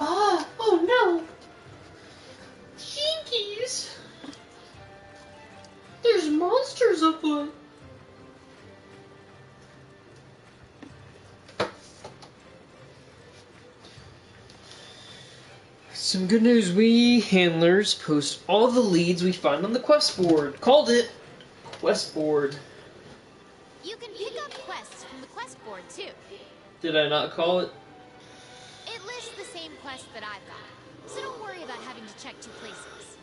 Oh no! Jinkies! There's monsters afoot! Some good news, we handlers post all the leads we find on the quest board. Called it! Quest board. You can pick up quests from the quest board, too. Did I not call it? It lists the same quest that I've got, so don't worry about having to check 2 places.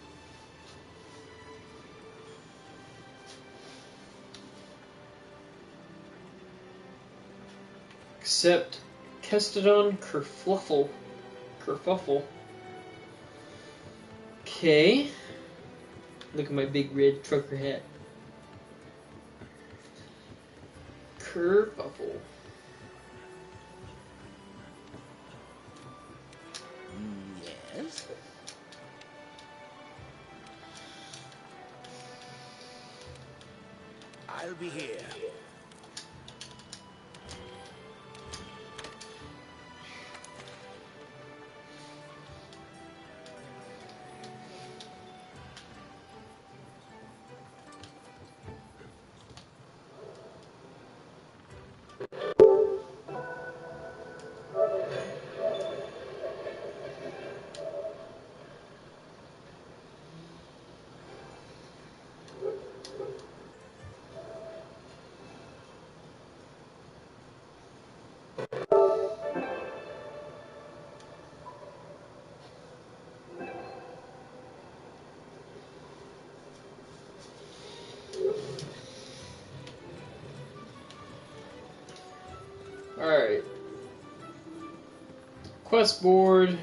Except Kestodon Kerfuffle. Okay. Look at my big red trucker hat. Kerfuffle. Yes? I'll be here. Alright. Quest board.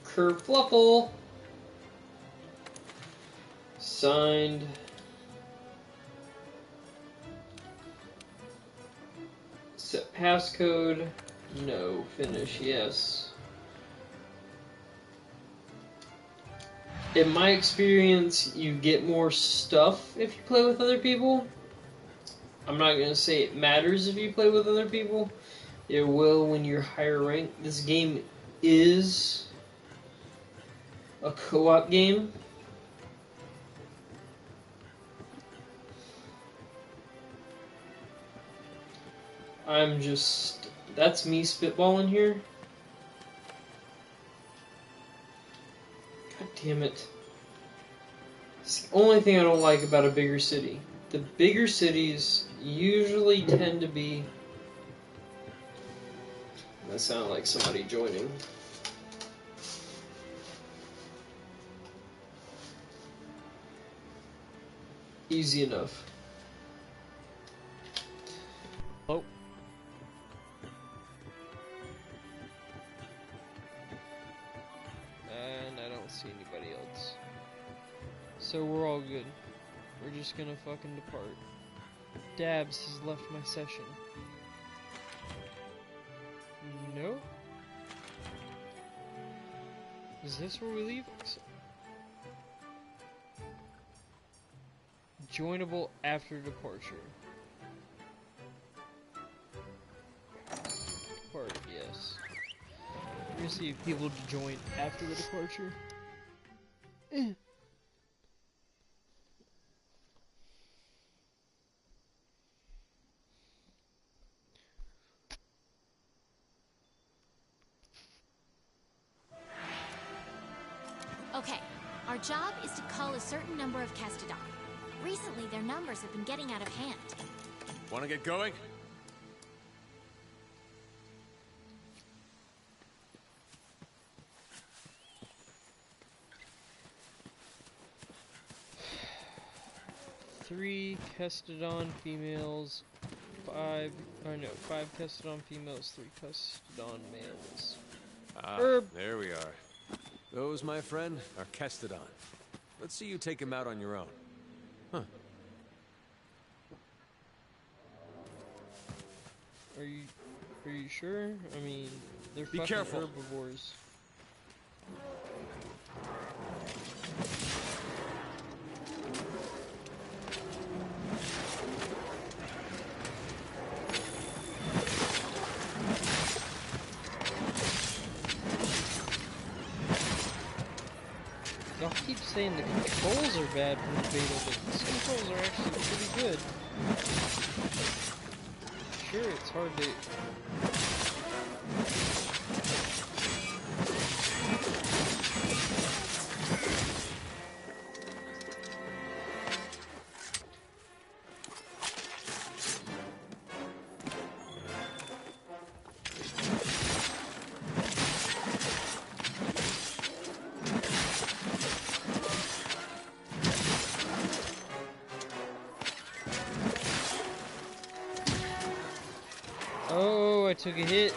Kerfluffle. Signed. Set passcode. No. Finish. Yes. In my experience, you get more stuff if you play with other people. I'm not going to say it matters if you play with other people. It will when you're higher ranked. This game is a co-op game. That's me spitballing here. God damn it. It's the only thing I don't like about a bigger city. The bigger cities usually tend to be... That sounded like somebody joining. Easy enough. Oh. And I don't see anybody else. So we're all good. We're just gonna fucking depart. Dabs has left my session. No? Is this where we leave? Joinable after departure. Depart, yes. We're gonna see if people join after the departure. job is to cull a certain number of Kestodon. Recently, their numbers have been getting out of hand. Want to get going? Three Kestodon females, five Kestodon females, 3 Kestodon males. Herb. There we are. Those, my friend, are Kestodon. Let's see you take him out on your own. Huh. Are you sure? I mean, they're Be fucking careful. herbivores. Y'all keep saying the controls are bad for the beta, but these controls are actually pretty good. Sure, it's hard to... Oh, I took a hit.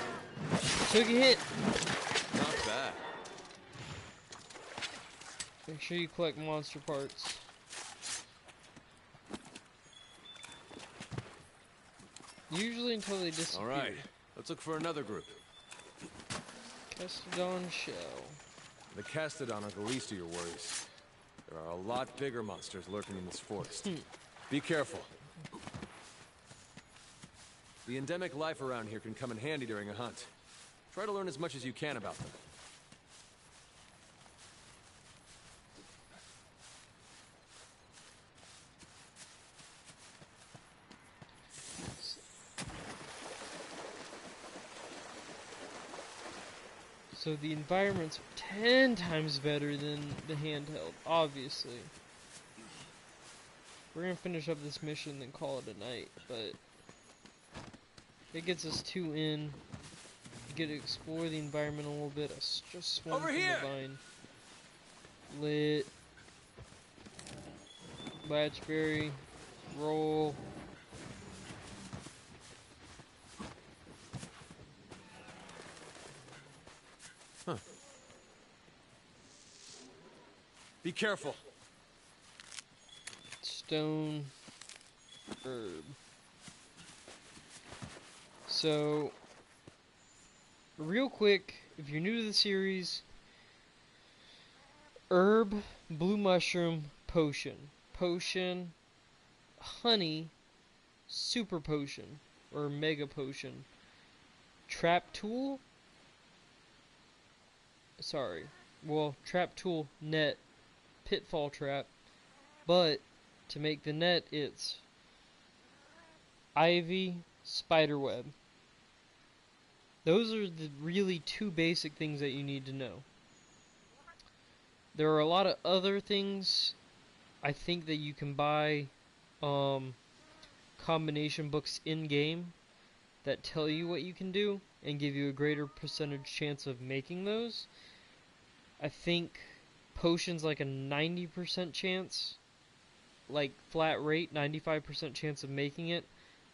Took a hit. Not bad. Make sure you collect monster parts. Usually until they disappear. All right, let's look for another group. Kestodon shell. The Kestodon are the least of your worries. There are a lot bigger monsters lurking in this forest. Be careful. The endemic life around here can come in handy during a hunt. Try to learn as much as you can about them. So the environment's 10 times better than the handheld, obviously. We're gonna finish up this mission then call it a night, but it gets us 2 in. Get to explore the environment a little bit. Just swim Over from here! the vine. Lit. Latchberry. Roll. Huh. Be careful. Stone. Herb. So, real quick, if you're new to the series, herb, blue mushroom, potion. Potion, honey, super potion, or mega potion. Trap tool? Sorry. Well, trap tool, net, pitfall trap. But, to make the net, it's ivy, spiderweb. Those are the really 2 basic things that you need to know. There are a lot of other things I think that you can buy combination books in-game that tell you what you can do and give you a greater percentage chance of making those. I think potions like a 90% chance, like flat rate, 95% chance of making it.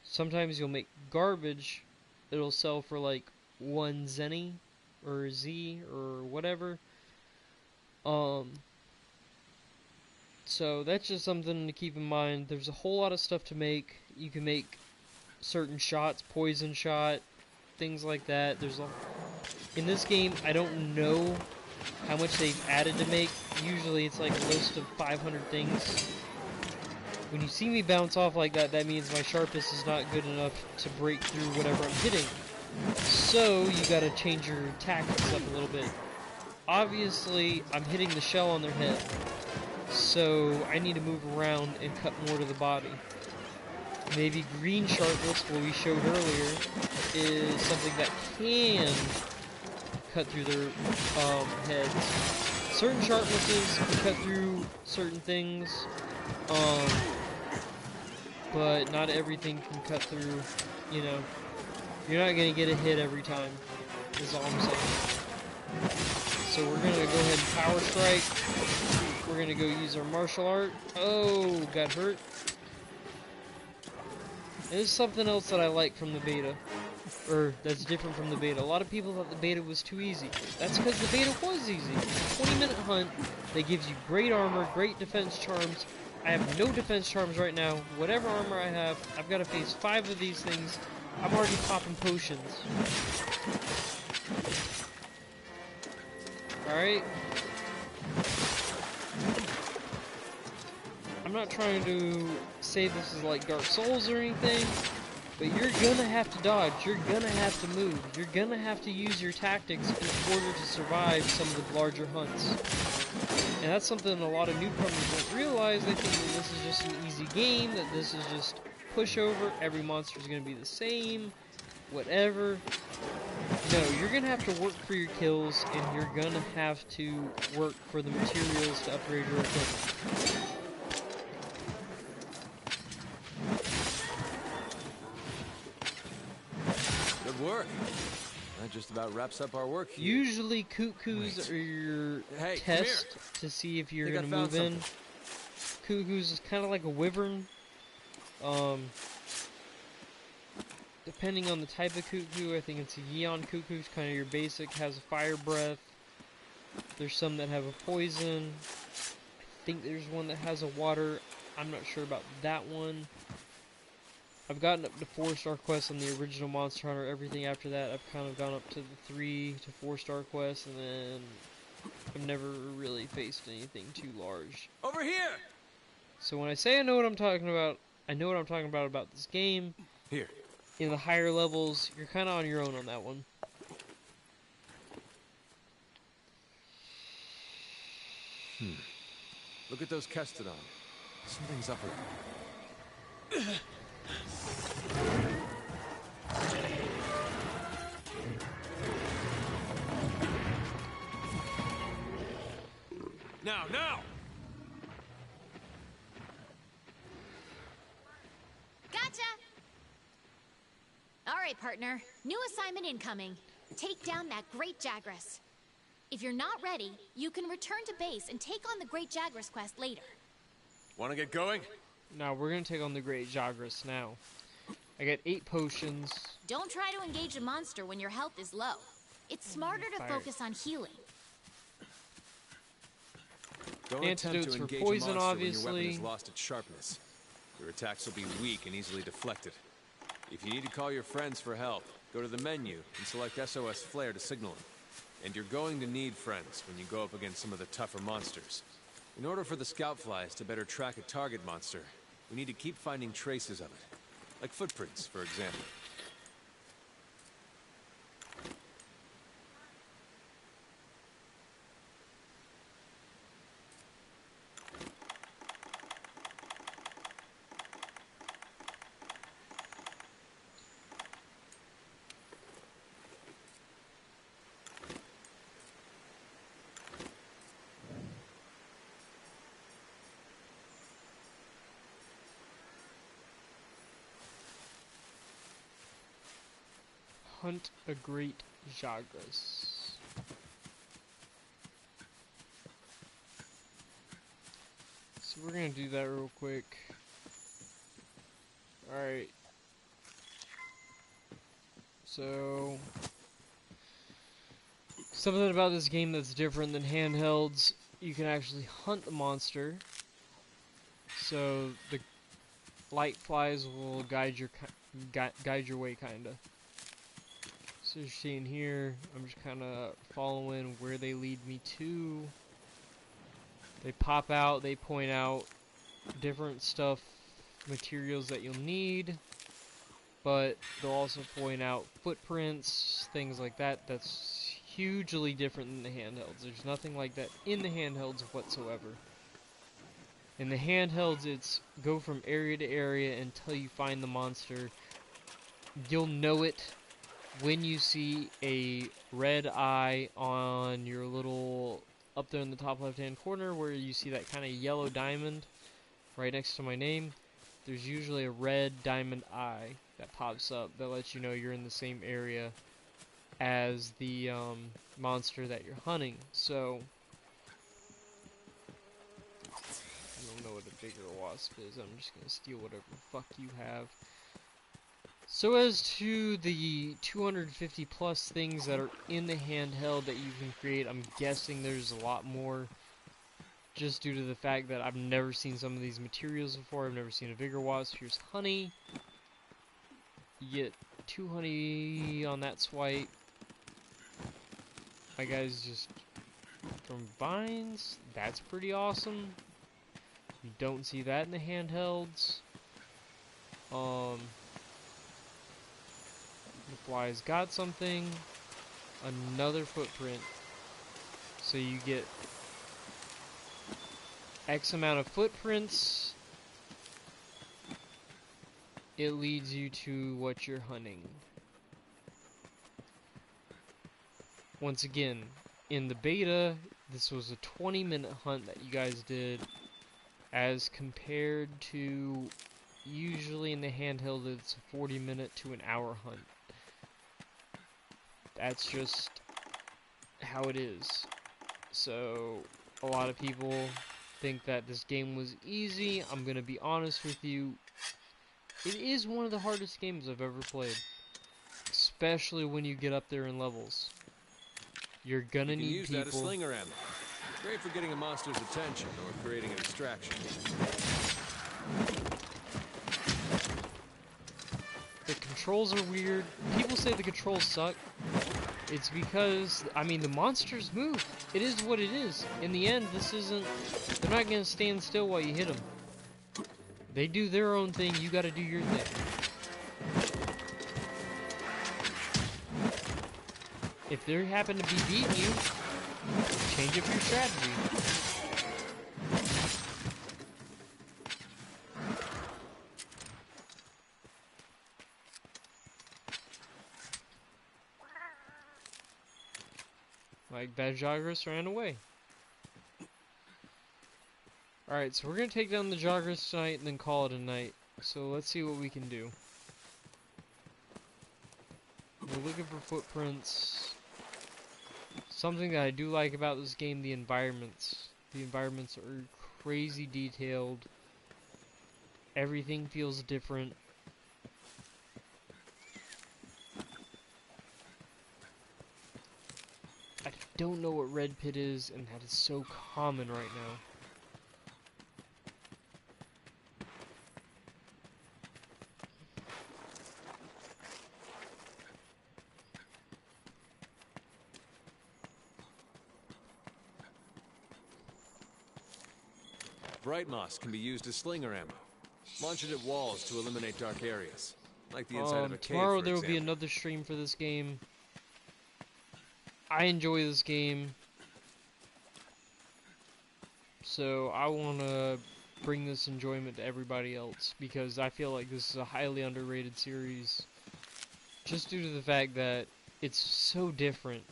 Sometimes you'll make garbage, it'll sell for like 1 zenny or Z or whatever. So that's just something to keep in mind. There's a whole lot of stuff to make. You can make certain shots, poison shot, things like that. In this game, I don't know how much they've added to make. Usually it's like a list of 500 things. When you see me bounce off like that, that means my sharpness is not good enough to break through whatever I'm hitting. So, you gotta change your tactics up a little bit. Obviously, I'm hitting the shell on their head. So, I need to move around and cut more to the body. Maybe green sharpness, what we showed earlier, is something that can cut through their heads. certain sharpnesses can cut through certain things, but not everything can cut through, you know. You're not gonna get a hit every time, is all I'm saying. So we're gonna go ahead and power strike. We're gonna go use our martial art. Oh, got hurt. And this is something else that I like from the beta. Or, that's different from the beta. A lot of people thought the beta was too easy. That's because the beta was easy. It's a 20-minute hunt that gives you great armor, great defense charms. I have no defense charms right now. Whatever armor I have, I've got to face 5 of these things. I'm already popping potions. Alright. I'm not trying to say this is like Dark Souls or anything, but you're gonna have to dodge, you're gonna have to move, you're gonna have to use your tactics in order to survive some of the larger hunts. And that's something a lot of newcomers don't realize. They think that this is just an easy game, that this is just pushover, every monster is gonna be the same, whatever. No, you're gonna have to work for your kills, and you're gonna have to work for the materials to upgrade your equipment. Good work. That just about wraps up our work here. Usually cuckoos are your test to see if you're gonna move in. Cuckoos is kind of like a wyvern. Depending on the type of cuckoo, I think it's a Yeon cuckoo, it's kind of your basic, has a fire breath. There's some that have a poison. I think there's one that has a water. I'm not sure about that one. I've gotten up to 4-star quests on the original Monster Hunter. Everything after that, I've kind of gone up to the 3 to 4-star quests, and then I've never really faced anything too large. Over here! So when I say I know what I'm talking about, I know what I'm talking about this game. Here. In the higher levels, you're kind of on your own on that one. Look at those Kestodon. Something's up with them. Now! Gotcha! Alright, partner. New assignment incoming. Take down that Great Jagras. If you're not ready, you can return to base and take on the Great Jagras quest later. Wanna get going? Now, we're gonna take on the Great Jagras now. I got 8 potions. Don't try to engage a monster when your health is low. It's smarter to focus on healing. Don't Antidotes attempt to for engage poison, a monster obviously. when your weapon has lost its sharpness. Your attacks will be weak and easily deflected. If you need to call your friends for help, go to the menu and select SOS Flare to signal them. And you're going to need friends when you go up against some of the tougher monsters. In order for the scout flies to better track a target monster, we need to keep finding traces of it. Like footprints, for example. Hunt a Great Jagras. So we're gonna do that real quick. Alright. So, something about this game that's different than handhelds, you can actually hunt the monster. So the light flies will guide your way, kinda. So you're seeing here, I'm just kind of following where they lead me to. They pop out, they point out different stuff, materials that you'll need, but they'll also point out footprints, things like that. That's hugely different than the handhelds. There's nothing like that in the handhelds whatsoever. In the handhelds, it's go from area to area until you find the monster. You'll know it when you see a red eye on your little up there in the top left-hand corner where you see that kind of yellow diamond right next to my name, there's usually a red diamond eye that pops up that lets you know you're in the same area as the monster that you're hunting. So, I don't know what a bigger wasp is. I'm just going to steal whatever the fuck you have. So as to the 250 plus things that are in the handheld that you can create, I'm guessing there's a lot more, just due to the fact that I've never seen some of these materials before. I've never seen a bigger wasp. Here's honey. You get 2 honey on that swipe. My guy's just from vines. That's pretty awesome. You don't see that in the handhelds. The fly's got something. Another footprint. So you get X amount of footprints. It leads you to what you're hunting. Once again, in the beta, this was a 20-minute hunt that you guys did, as compared to usually in the handheld it's a 40-minute to an hour hunt. That's just how it is. So a lot of people think that this game was easy. I'm gonna be honest with you, it is one of the hardest games I've ever played, especially when you get up there in levels. You're gonna need use people. That as slinger ammo. Great for getting a monster's attention or creating a distraction. The controls are weird. People say the controls suck. It's because, I mean, the monsters move. It is what it is. In the end, this isn't... They're not gonna stand still while you hit them. They do their own thing, you gotta do your thing. If they happen to be beating you, change up your strategy. Like, that Jagras ran away. Alright, so we're gonna take down the Jagras tonight and then call it a night. So let's see what we can do. We're looking for footprints. Something that I do like about this game, the environments. The environments are crazy detailed. Everything feels different. I don't know what Red Pit is, and that is so common right now. Bright moss can be used as slinger ammo. Launch it at walls to eliminate dark areas, like the inside of a cave, tomorrow for there will be example. another stream for this game. I enjoy this game, so I want to bring this enjoyment to everybody else, because I feel like this is a highly underrated series, just due to the fact that it's so different.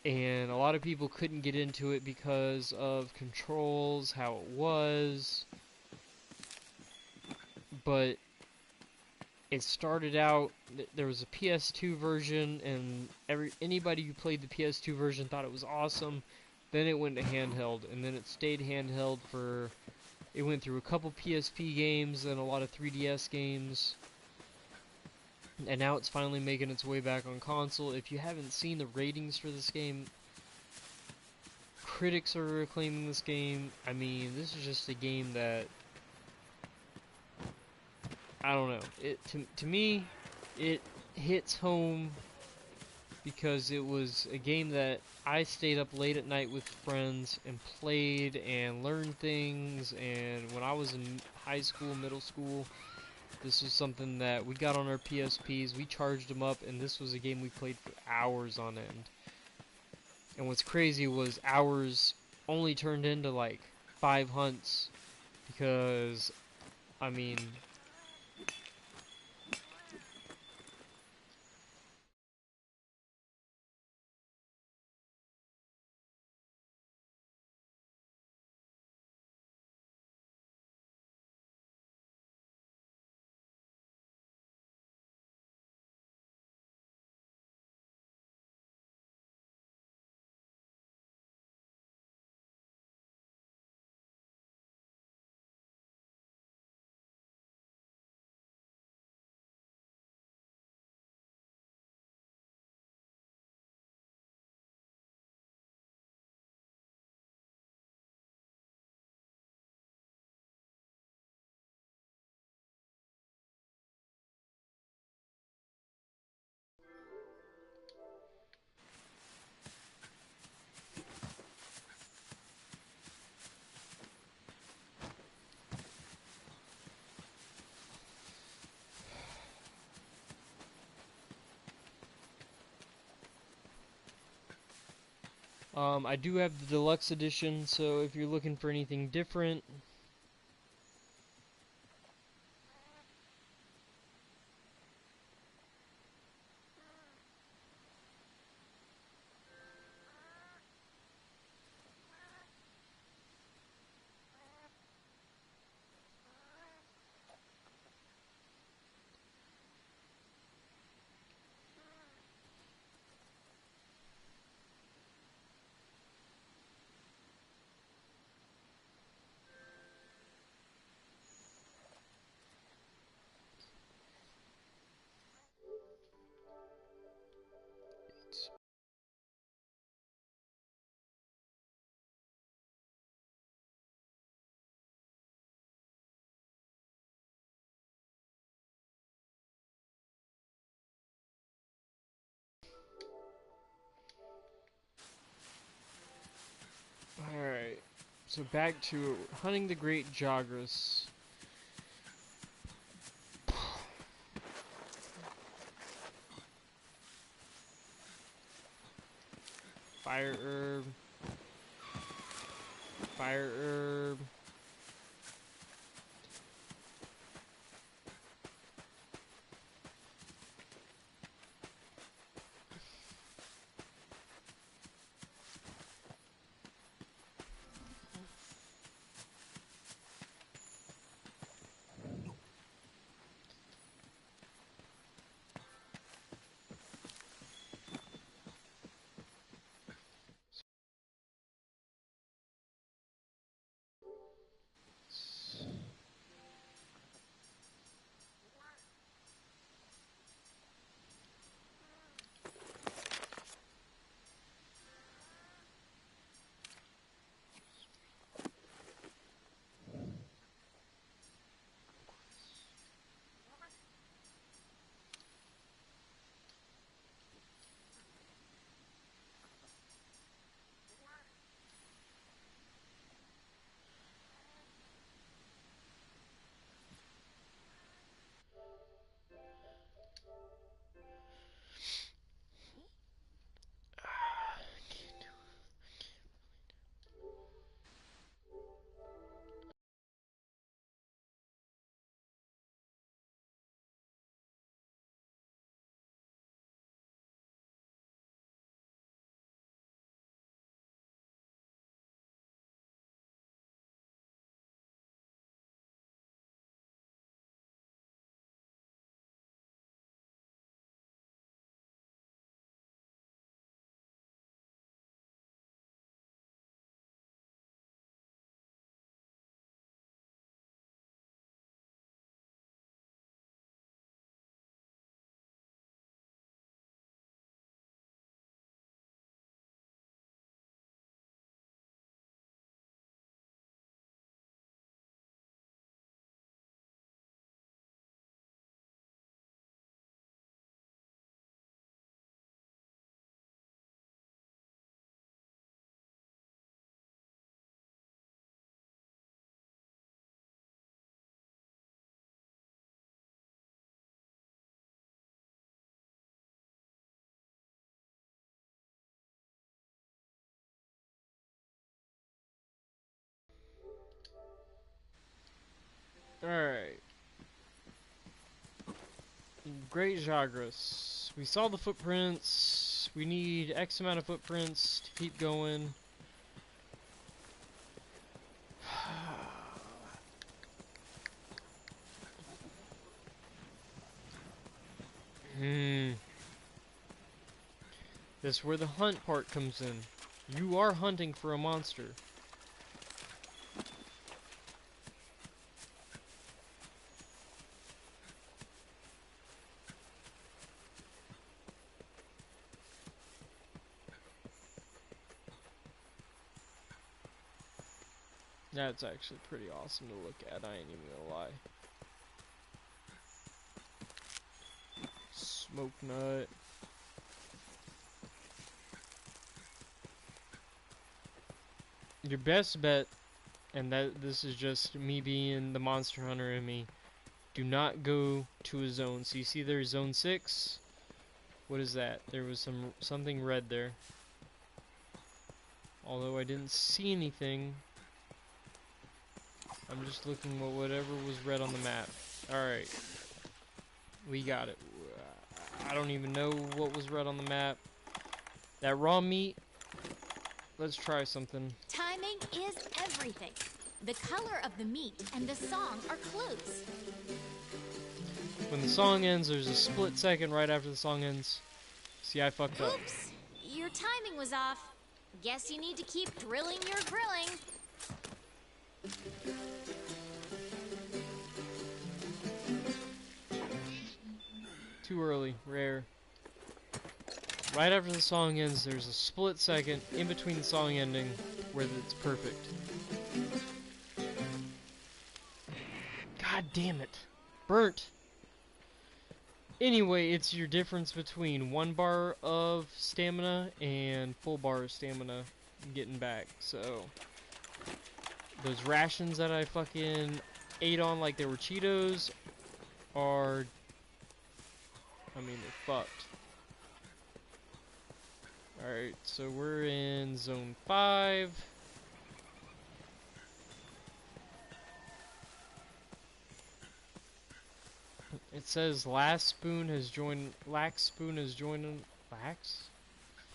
And a lot of people couldn't get into it because of controls, how it was. But it started out, there was a PS2 version, and anybody who played the PS2 version thought it was awesome. Then it went to handheld, and then it stayed handheld for... It went through a couple PSP games and a lot of 3DS games. And now it's finally making its way back on console. If you haven't seen the ratings for this game, critics are acclaiming this game. I mean, this is just a game that, I don't know. To me, it hits home because it was a game that I stayed up late at night with friends and played and learned things. And when I was in high school, middle school, this was something that we got on our PSPs, we charged them up, and this was a game we played for hours on end. And what's crazy was hours only turned into like 5 hunts, because, I mean, I do have the deluxe edition, so if you're looking for anything different, alright, so back to hunting the Great Jagras. Fire herb. Fire herb. Alright. Great Jagras. We saw the footprints. We need X amount of footprints to keep going. That's where the hunt part comes in. You are hunting for a monster. That's actually pretty awesome to look at, I ain't even gonna lie. Smoke nut. Your best bet, and this is just me being the monster hunter in me, do not go to a zone. So you see there's zone 6? What is that? There was something red there. Although I didn't see anything. I'm just looking at whatever was red on the map. Alright. We got it. I don't even know what was red on the map. That raw meat. Let's try something. Timing is everything. The color of the meat and the song are clues. When the song ends, there's a split second right after the song ends. See, I fucked up. Oops, your timing was off. Guess you need to keep drilling your grilling. Too early, rare. Right after the song ends, there's a split second in between the song ending where it's perfect. God damn it. Burnt. Anyway, it's your difference between 1 bar of stamina and full bar of stamina getting back. So, those rations that I fucking ate on like they were Cheetos are, I mean, they're fucked. Alright, so we're in Zone 5. It says Lax Spoon has joined. Lax?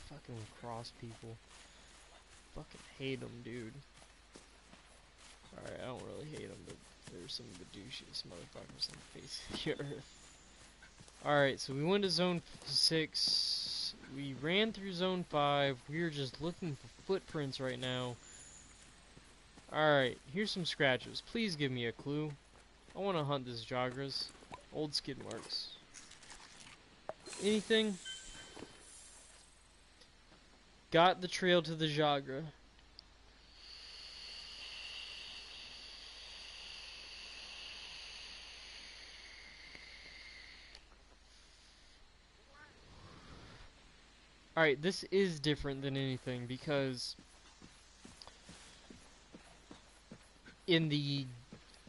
Fucking cross people. Fucking hate them, dude. Alright, I don't really hate them, but there's some of the douchiest motherfuckers on the face of the earth. Alright, so we went to Zone 6. We ran through Zone 5. We're just looking for footprints right now. Alright, here's some scratches. Please give me a clue. I want to hunt this Jagras. Old skid marks. Anything? Got the trail to the Jagra. Alright, this is different than anything because in the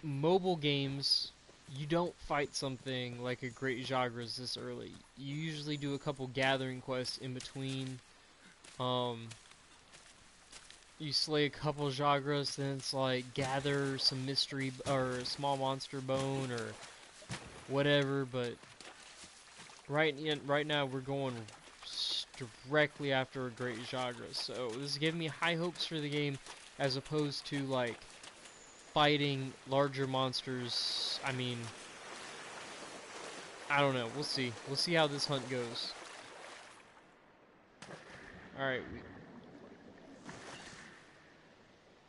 mobile games, you don't fight something like a Great Jagras this early. You usually do a couple gathering quests in between. You slay a couple Jagras, then it's like gather some mystery or a small monster bone or whatever. But right now we're going directly after a Great Jagras, so this is giving me high hopes for the game as opposed to like fighting larger monsters. I mean, I don't know. We'll see. We'll see how this hunt goes. Alright.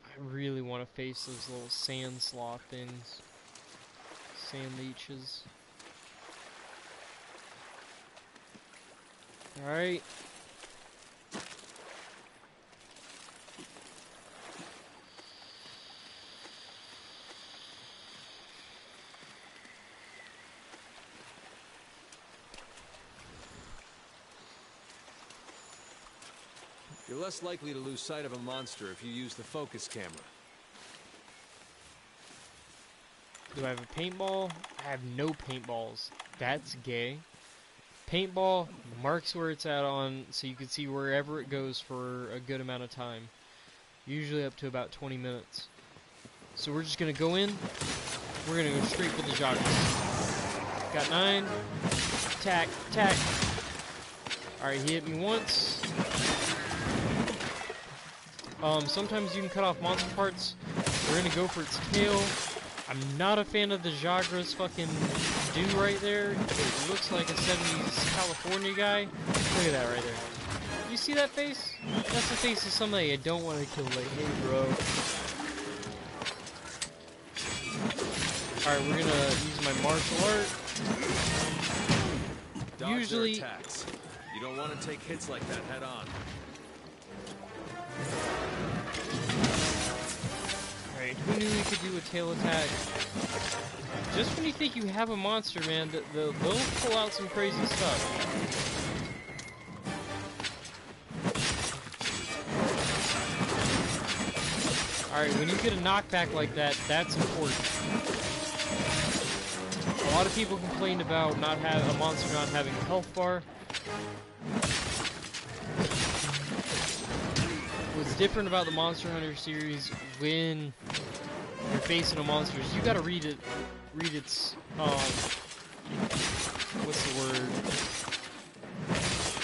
I really want to face those little sand sloth things. Sand leeches. Alright. You're less likely to lose sight of a monster if you use the focus camera. Do I have a paintball? I have no paintballs. That's gay. Paintball marks where it's at on, so you can see wherever it goes for a good amount of time. Usually up to about 20 minutes. So we're just gonna go in. We're gonna go straight for the Jagras. Got 9. Attack, attack. Alright, he hit me once. Sometimes you can cut off monster parts. We're gonna go for its tail. I'm not a fan of the Jagras fucking do right there. It looks like a 70s California guy. Look at that right there. You see that face? That's the face of somebody I don't want to kill. Like, hey bro. Alright, we're gonna use my martial art. Dodge Usually their attacks. You don't want to take hits like that head on. Alright, who knew we could do a tail attack? Just when you think you have a monster, man, they'll pull out some crazy stuff. Alright, when you get a knockback like that, that's important. A lot of people complained about a monster not having a health bar. What's different about the Monster Hunter series when you're facing a monster is you gotta read its, what's the word?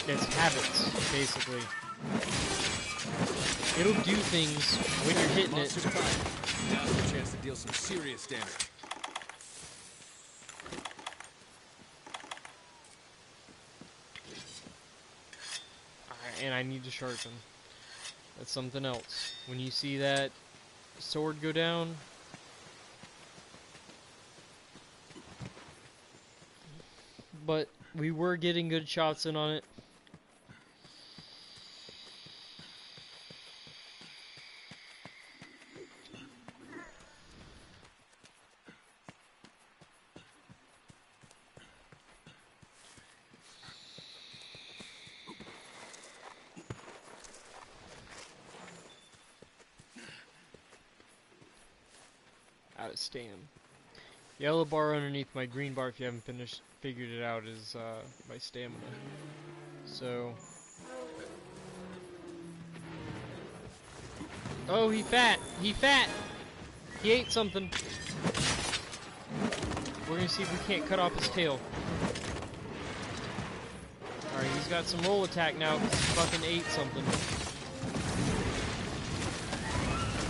Its habits, basically. It'll do things when you're hitting it. Now's your chance to deal some serious damage. Alright, and I need to sharpen. That's something else. When you see that sword go down, but we were getting good shots in on it. Out of stam. Yellow bar underneath my green bar, if you haven't figured it out, is my stamina. So, oh, he fat! He fat! He ate something. We're gonna see if we can't cut off his tail. Alright, he's got some roll attack now because he fucking ate something.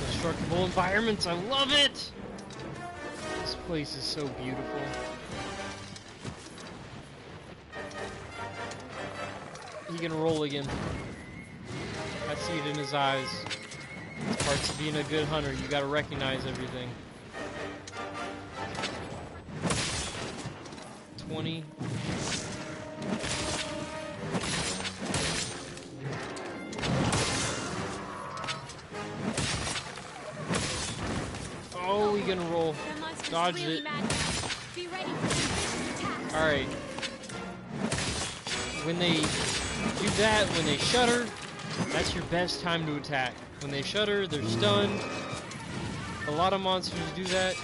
Destructible environments, I love it! This place is so beautiful. He can roll again. I see it in his eyes. It's parts of being a good hunter. You gotta recognize everything. 20. Oh, we gonna roll. Dodged it. Alright. When they do that, when they shudder, that's your best time to attack. When they shudder, they're stunned. A lot of monsters do that.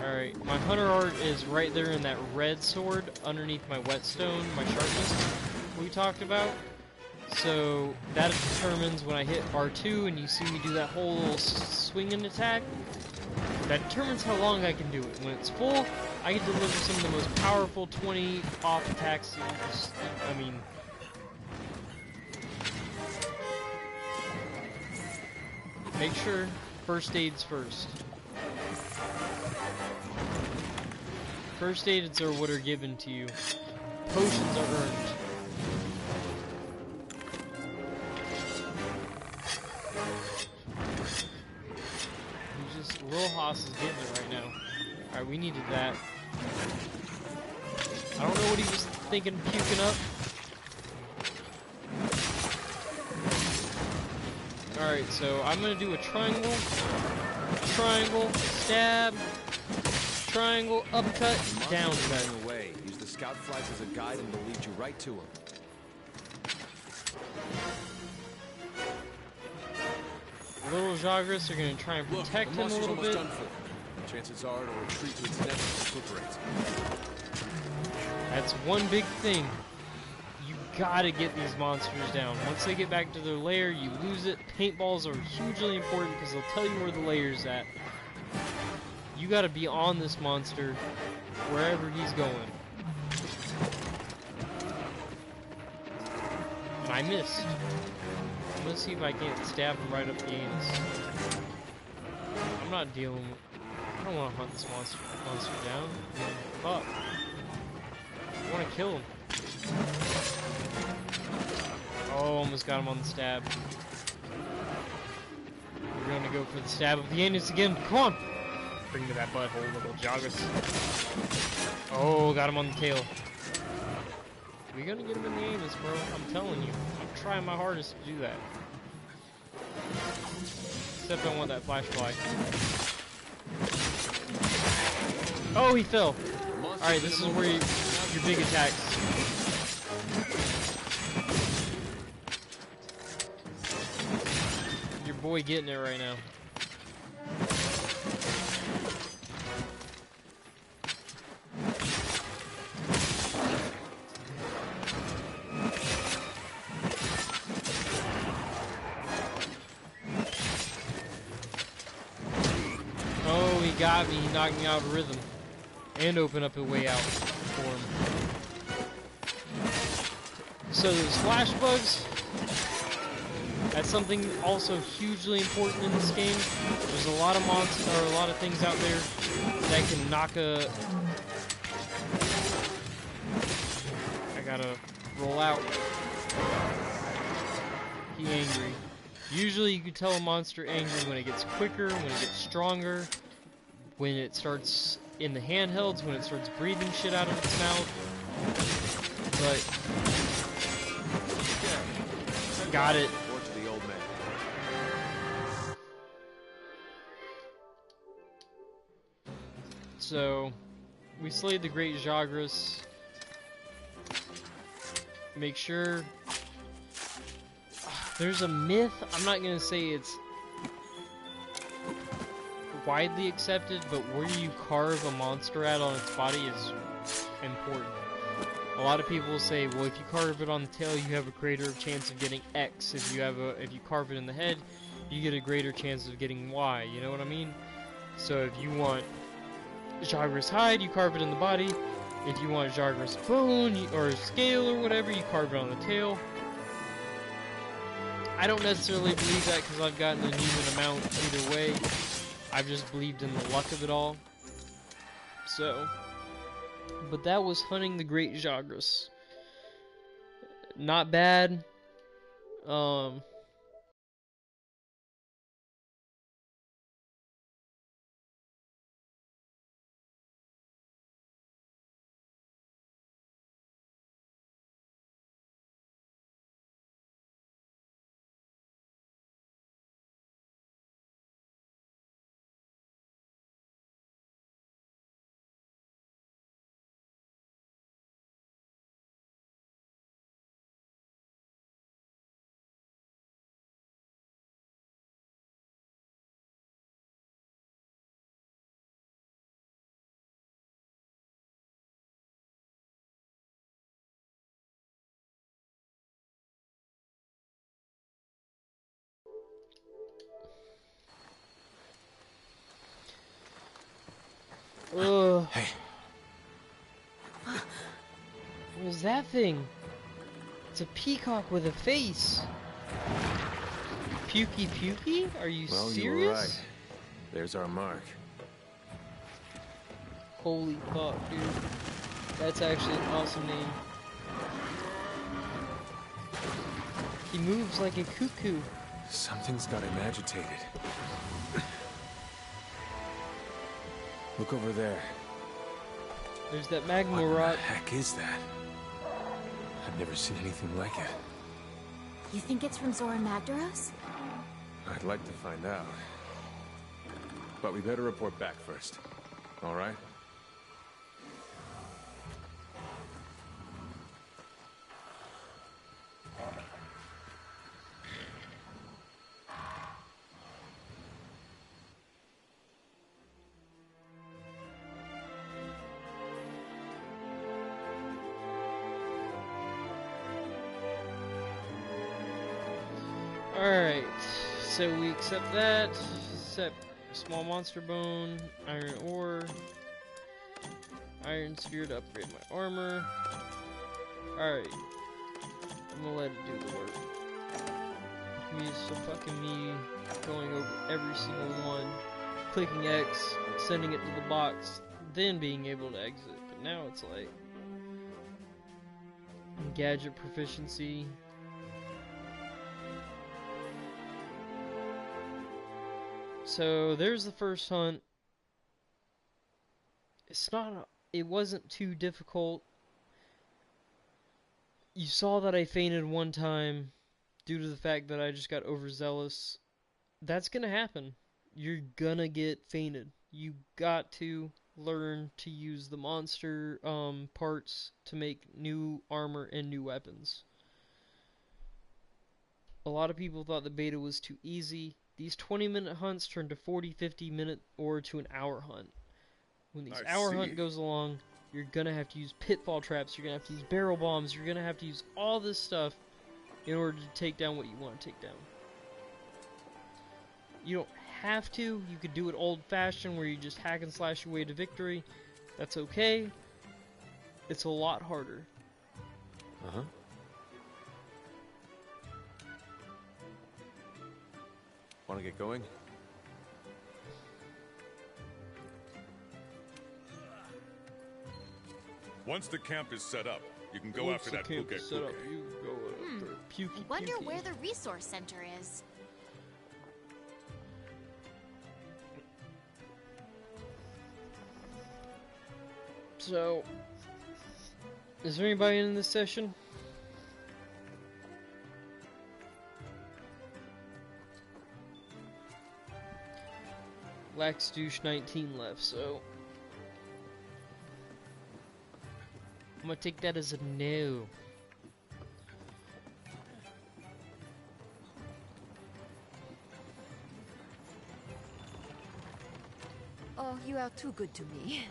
Alright, my hunter art is right there in that red sword underneath my whetstone, my sharpness we talked about. So that determines when I hit R2 and you see me do that whole little swinging attack, that determines how long I can do it. When it's full, I can deliver some of the most powerful 20 off attacks. I mean, make sure first aid's first. First aids are what are given to you. Potions are earned. Lil Haas is getting it right now. Alright, we needed that. I don't know what he was thinking puking up. Alright, so I'm gonna do a triangle, stab, triangle, uppercut, down. Away. Use the scout flags as a guide and they'll lead you right to him. Little Jagras are going to try and protect him a little bit. Done for. Chances are it'll retreat to its nest and recuperate. That's one big thing. You gotta get these monsters down. Once they get back to their lair, you lose it. Paintballs are hugely important because they'll tell you where the lair's at. You gotta be on this monster wherever he's going. And I missed. Let's see if I can't stab him right up the anus. I'm not dealing with... I don't want to hunt this monster down. Fuck. I want to kill him. Oh, almost got him on the stab. We're going to go for the stab of the anus again. Come on! Bring me that butthole, little Jagras. Oh, got him on the tail. We're gonna get him in the anus, bro. I'm telling you. I'm trying my hardest to do that. Except I want that flashlight. Oh, he fell. Alright, this is where your big attacks. Your boy getting it right now. got me. He knocked me out of rhythm. And opened up a way out for him. So those flash bugs, that's something also hugely important in this game. There's a lot of monsters, or a lot of things out there that can knock a... I gotta roll out. He angry. Usually you can tell a monster angry when it gets quicker, when it gets stronger, when it starts in the handhelds, when it starts breathing shit out of its mouth. But got it. The old man. So we slayed the Great Jagras. Make sure there's a myth. I'm not gonna say it's widely accepted, but where you carve a monster at on its body is important. A lot of people will say, well, if you carve it on the tail, you have a greater chance of getting X. If you carve it in the head, you get a greater chance of getting Y. You know what I mean? So if you want Jagras hide, you carve it in the body. If you want Jagras bone or scale or whatever, you carve it on the tail. I don't necessarily believe that because I've gotten an even amount either way. I've just believed in the luck of it all. So, but that was hunting the Great Jagras. Not bad. Hey. What is that thing? It's a peacock with a face. Pukey Pukey? Are you Well, serious? you were right. There's our mark. Holy fuck, dude. That's actually an awesome name. He moves like a cuckoo. Something's got him agitated. Look over there. There's that magma What rock. the heck is that? I've never seen anything like it. You think it's from Zora Magdaros? I'd like to find out. But we better report back first. All right? Alright, so we accept that. Accept small monster bone, iron ore, iron spear to upgrade my armor. Alright, I'm gonna let it do the work. So fucking me going over every single one, clicking X, sending it to the box, then being able to exit. But now it's like gadget proficiency. So there's the first hunt. It wasn't too difficult. You saw that I fainted one time due to the fact that I just got overzealous. That's gonna happen. You're gonna get fainted. You got to learn to use the monster parts to make new armor and new weapons. A lot of people thought the beta was too easy. These 20-minute hunts turn to 40, 50-minute, or to an hour hunt. When these hour hunt goes along, you're gonna have to use pitfall traps, you're gonna have to use barrel bombs, you're gonna have to use all this stuff in order to take down what you want to take down. You don't have to. You could do it old-fashioned where you just hack and slash your way to victory. That's okay. It's a lot harder. Uh-huh. Want to get going? Once the camp is set up, you can go Once after the that camp Puke is set up, Puke. you can go after Pukey I wonder Pukey. where the resource center is. So, is there anybody in this session? Lax Douche 19 left, so I'm gonna take that as a no. Oh, you are too good to me.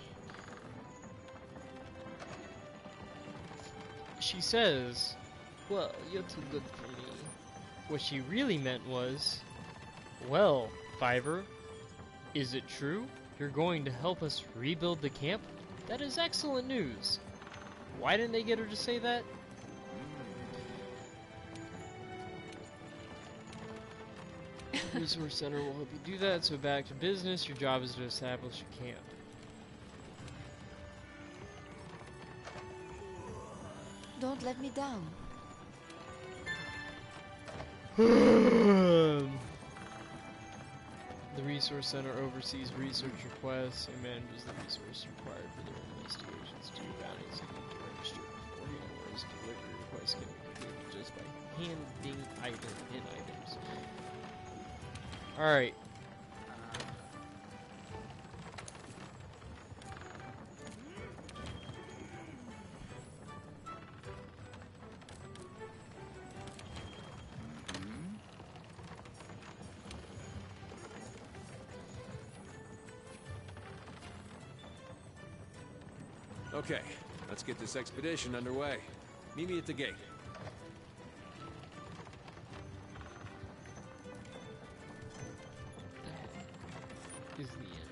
She says, well, you're too good for me. What she really meant was, well, Fiverr, is it true? You're going to help us rebuild the camp? That is excellent news. Why didn't they get her to say that? Resource Center will help you do that, so back to business. Your job is to establish a camp. Don't let me down. The Resource Center oversees research requests and manages the resources required for their investigations. Do bounties and need to register before hours. Delivery requests can be completed just by handing items. Alright. Okay, let's get this expedition underway. Meet me at the gate. Is the end.